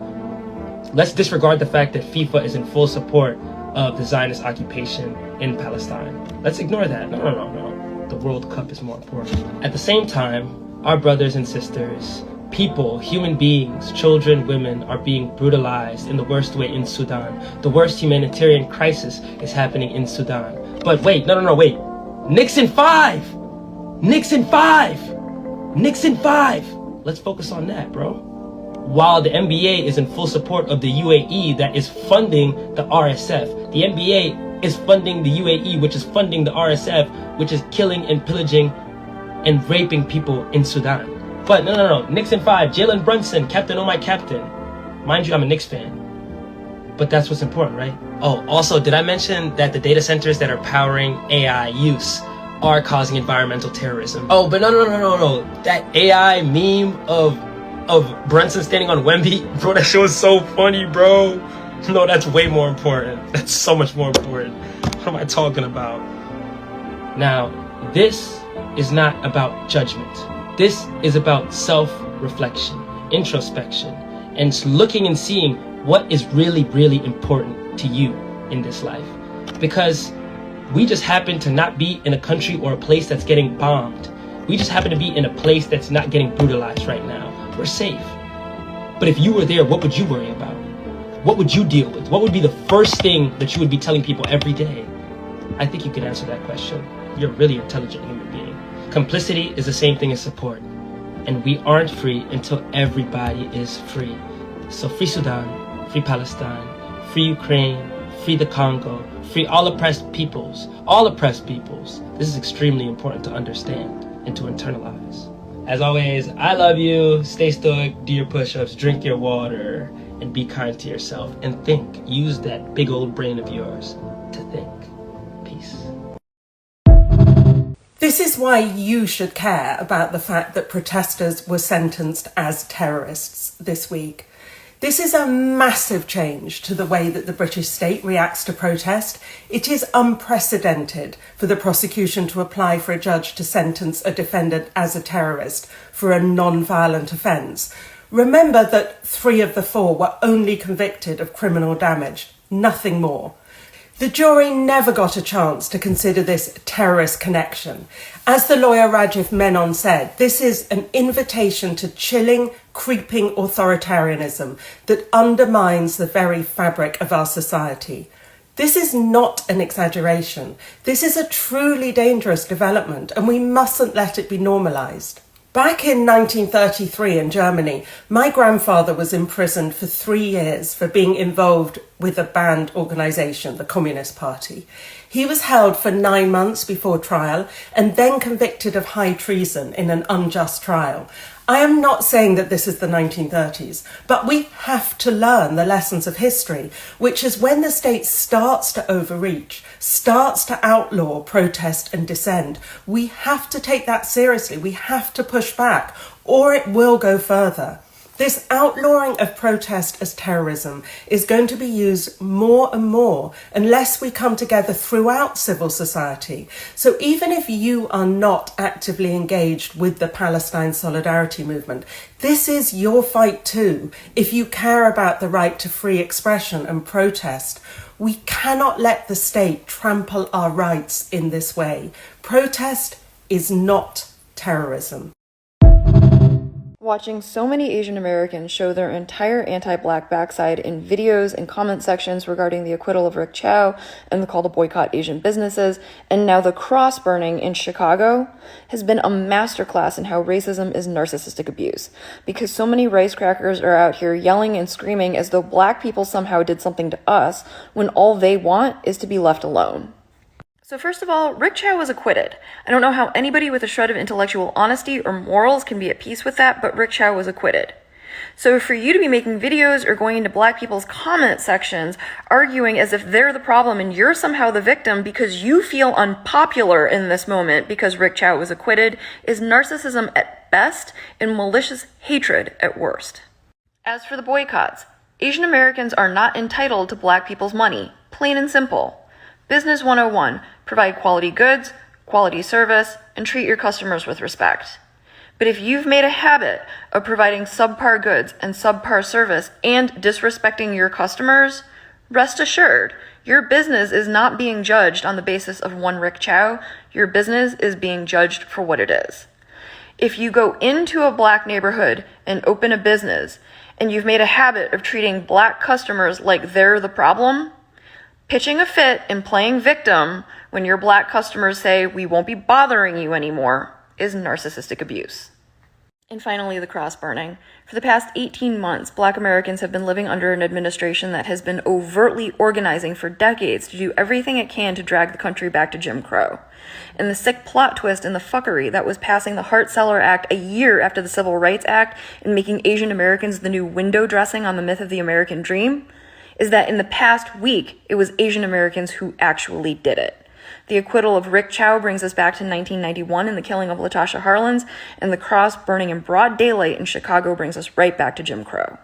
S8: Let's disregard the fact that FIFA is in full support of the Zionist occupation in Palestine. Let's ignore that. No. The World Cup is more important. At the same time, our brothers and sisters, people, human beings, children, women are being brutalized in the worst way in Sudan. The worst humanitarian crisis is happening in Sudan. But wait, no, wait. Nixon 5! Nixon 5! Nixon 5! Let's focus on that, bro. While the NBA is in full support of the UAE that is funding the RSF. The NBA is funding the UAE, which is funding the RSF, which is killing and pillaging and raping people in Sudan. But no. Nixon 5, Jalen Brunson, Captain Oh My Captain. Mind you, I'm a Knicks fan. But that's what's important, right? Oh, also, did I mention that the data centers that are powering AI use are causing environmental terrorism? Oh, but no. That AI meme of Brunson standing on Wemby, bro, that shit was so funny, bro. No, that's way more important. That's so much more important. What am I talking about? Now, this is not about judgment. This is about self-reflection, introspection, and looking and seeing what is really important to you in this life. Because We just happen to not be in a country or a place that's getting bombed. We just happen to be in a place that's not getting brutalized right now. We're safe. But if you were there, what would you worry about? What would you deal with? What would be the first thing that you would be telling people every day? I think you can answer that question. You're a really intelligent human being. Complicity is the same thing as support. And we aren't free until everybody is free. So free Sudan, free Palestine, free Ukraine, free the Congo, free all oppressed peoples. All oppressed peoples. This is extremely important to understand and to internalize. As always, I love you. Stay stoic, do your push-ups, drink your water, and be kind to yourself. And think. Use that big old brain of yours to think. Peace.
S1: This is why you should care about the fact that protesters were sentenced as terrorists this week. This is a massive change to the way that the British state reacts to protest. It is unprecedented for the prosecution to apply for a judge to sentence a defendant as a terrorist for a non-violent offence. Remember that 3 of the 4 were only convicted of criminal damage, nothing more. The jury never got a chance to consider this terrorist connection. As the lawyer Rajiv Menon said, this is an invitation to chilling, creeping authoritarianism that undermines the very fabric of our society. This is not an exaggeration. This is a truly dangerous development, and we mustn't let it be normalised. Back in 1933 in Germany, my grandfather was imprisoned for 3 years for being involved with a banned organisation, the Communist Party. He was held for 9 months before trial and then convicted of high treason in an unjust trial. I am not saying that this is the 1930s, but we have to learn the lessons of history, which is when the state starts to overreach, starts to outlaw protest and dissent, we have to take that seriously. We have to push back, or it will go further. This outlawing of protest as terrorism is going to be used more and more unless we come together throughout civil society. So even if you are not actively engaged with the Palestine Solidarity Movement, this is your fight too. If you care about the right to free expression and protest, we cannot let the state trample our rights in this way. Protest is not terrorism.
S11: Watching so many Asian Americans show their entire anti-Black backside in videos and comment sections regarding the acquittal of Rick Chow and the call to boycott Asian businesses, and now the cross burning in Chicago, has been a masterclass in how racism is narcissistic abuse. Because so many ricecrackers are out here yelling and screaming as though Black people somehow did something to us, when all they want is to be left alone. So first of all, Rick Chow was acquitted. I don't know how anybody with a shred of intellectual honesty or morals can be at peace with that, but Rick Chow was acquitted. So for you to be making videos or going into Black people's comment sections arguing as if they're the problem and you're somehow the victim because you feel unpopular in this moment because Rick Chow was acquitted is narcissism at best and malicious hatred at worst. As for the boycotts, Asian Americans are not entitled to Black people's money, plain and simple. Business 101, provide quality goods, quality service, and treat your customers with respect. But if you've made a habit of providing subpar goods and subpar service and disrespecting your customers, rest assured, your business is not being judged on the basis of one Rick Chow. Your business is being judged for what it is. If you go into a Black neighborhood and open a business and you've made a habit of treating Black customers like they're the problem, pitching a fit and playing victim when your Black customers say, "We won't be bothering you anymore," is narcissistic abuse. And finally, the cross burning. For the past 18 months, Black Americans have been living under an administration that has been overtly organizing for decades to do everything it can to drag the country back to Jim Crow. And the sick plot twist and the fuckery that was passing the Hart-Celler Act a year after the Civil Rights Act and making Asian Americans the new window dressing on the myth of the American dream is that in the past week, it was Asian Americans who actually did it. The acquittal of Rick Chow brings us back to 1991 and the killing of Latasha Harlins, and the cross burning in broad daylight in Chicago brings us right back to Jim Crow.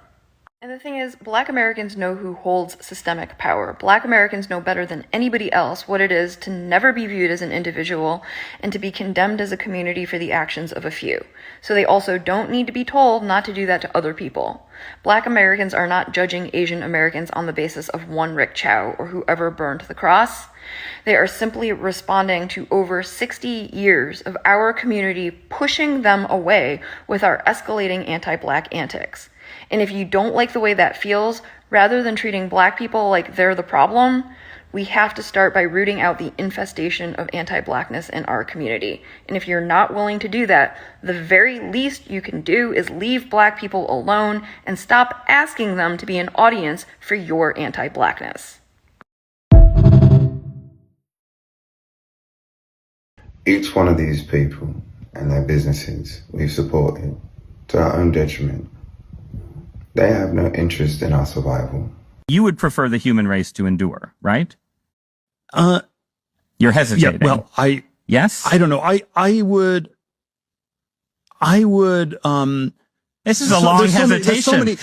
S11: And the thing is, Black Americans know who holds systemic power. Black Americans know better than anybody else what it is to never be viewed as an individual and to be condemned as a community for the actions of a few. So they also don't need to be told not to do that to other people. Black Americans are not judging Asian Americans on the basis of one Rick Chow or whoever burned the cross. They are simply responding to over 60 years of our community pushing them away with our escalating anti-Black antics. And if you don't like the way that feels, rather than treating Black people like they're the problem, we have to start by rooting out the infestation of anti-Blackness in our community. And if you're not willing to do that, the very least you can do is leave Black people alone and stop asking them to be an audience for your anti-Blackness.
S12: Each one of these people and their businesses we've supported to our own detriment. They have no interest in our survival.
S13: You would prefer the human race to endure, right? You're hesitating.
S14: Yeah, well,
S13: yes?
S14: I don't know. I would,
S13: this is a long hesitation.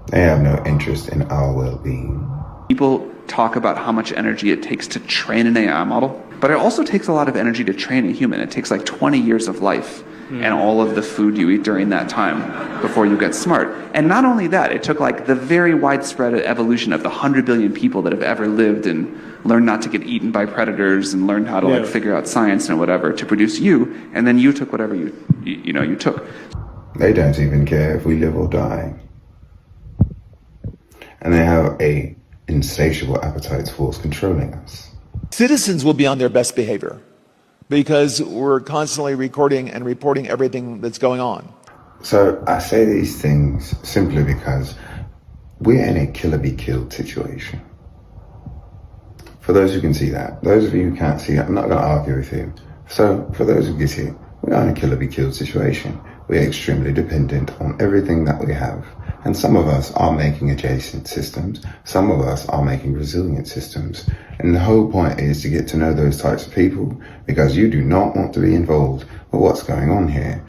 S12: They have no interest in our well-being.
S15: People talk about how much energy it takes to train an AI model, but it also takes a lot of energy to train a human. It takes like 20 years of life and all of the food you eat during that time before you get smart. And not only that, it took like the very widespread evolution of the 100 billion people that have ever lived and learned not to get eaten by predators and learned how to like figure out science and whatever to produce you, and then you took whatever you took.
S12: They don't even care if we live or die. And they have a insatiable appetite towards controlling us.
S16: Citizens will be on their best behavior because we're constantly recording and reporting everything that's going on.
S12: So I say these things simply because we're in a killer be killed situation. For those who can see that, those of you who can't see it, I'm not going to argue with you. So for those who get it, we are in a killer be killed situation. We're extremely dependent on everything that we have. And some of us are making adjacent systems. Some of us are making resilient systems. And the whole point is to get to know those types of people because you do not want to be involved with what's going on here.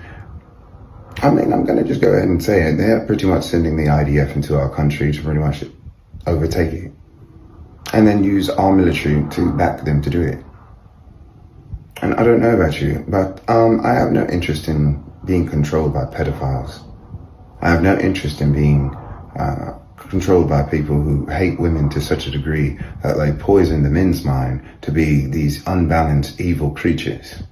S12: I mean, I'm going to just go ahead and say it. They're pretty much sending the IDF into our country to pretty much overtake it. And then use our military to back them to do it. And I don't know about you, but I have no interest in being controlled by pedophiles. I have no interest in being controlled by people who hate women to such a degree that they poison the men's mind to be these unbalanced, evil creatures.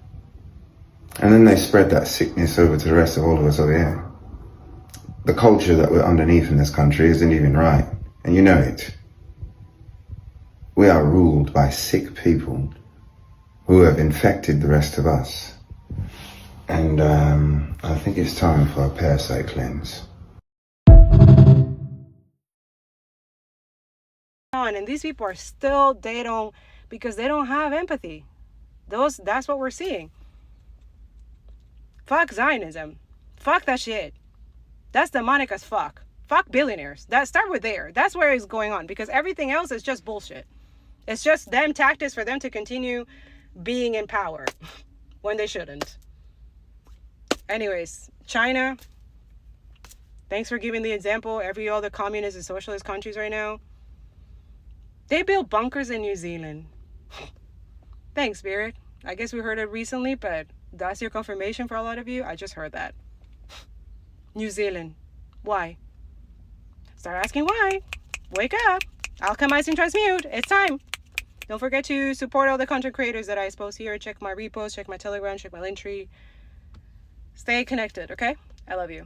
S12: And then they spread that sickness over to the rest of all of us over here. The culture that we're underneath in this country isn't even right, and you know it. We are ruled by sick people who have infected the rest of us. And I think it's time for a parasite cleanse.
S17: And these people are still, because they don't have empathy. That's what we're seeing. Fuck Zionism. Fuck that shit. That's demonic as fuck. Fuck billionaires. Start with there. That's where it's going on, because everything else is just bullshit. It's just them tactics for them to continue being in power when they shouldn't. Anyways, China, thanks for giving the example. Every other communist and socialist countries right now, they build bunkers in New Zealand. Thanks, Spirit. I guess we heard it recently, but that's your confirmation for a lot of you. I just heard that. New Zealand. Why? Start asking why. Wake up. Alchemize and transmute. It's time. Don't forget to support all the content creators that I post here. Check my reposts, check my Telegram, check my Linktree. Stay connected, okay? I love you.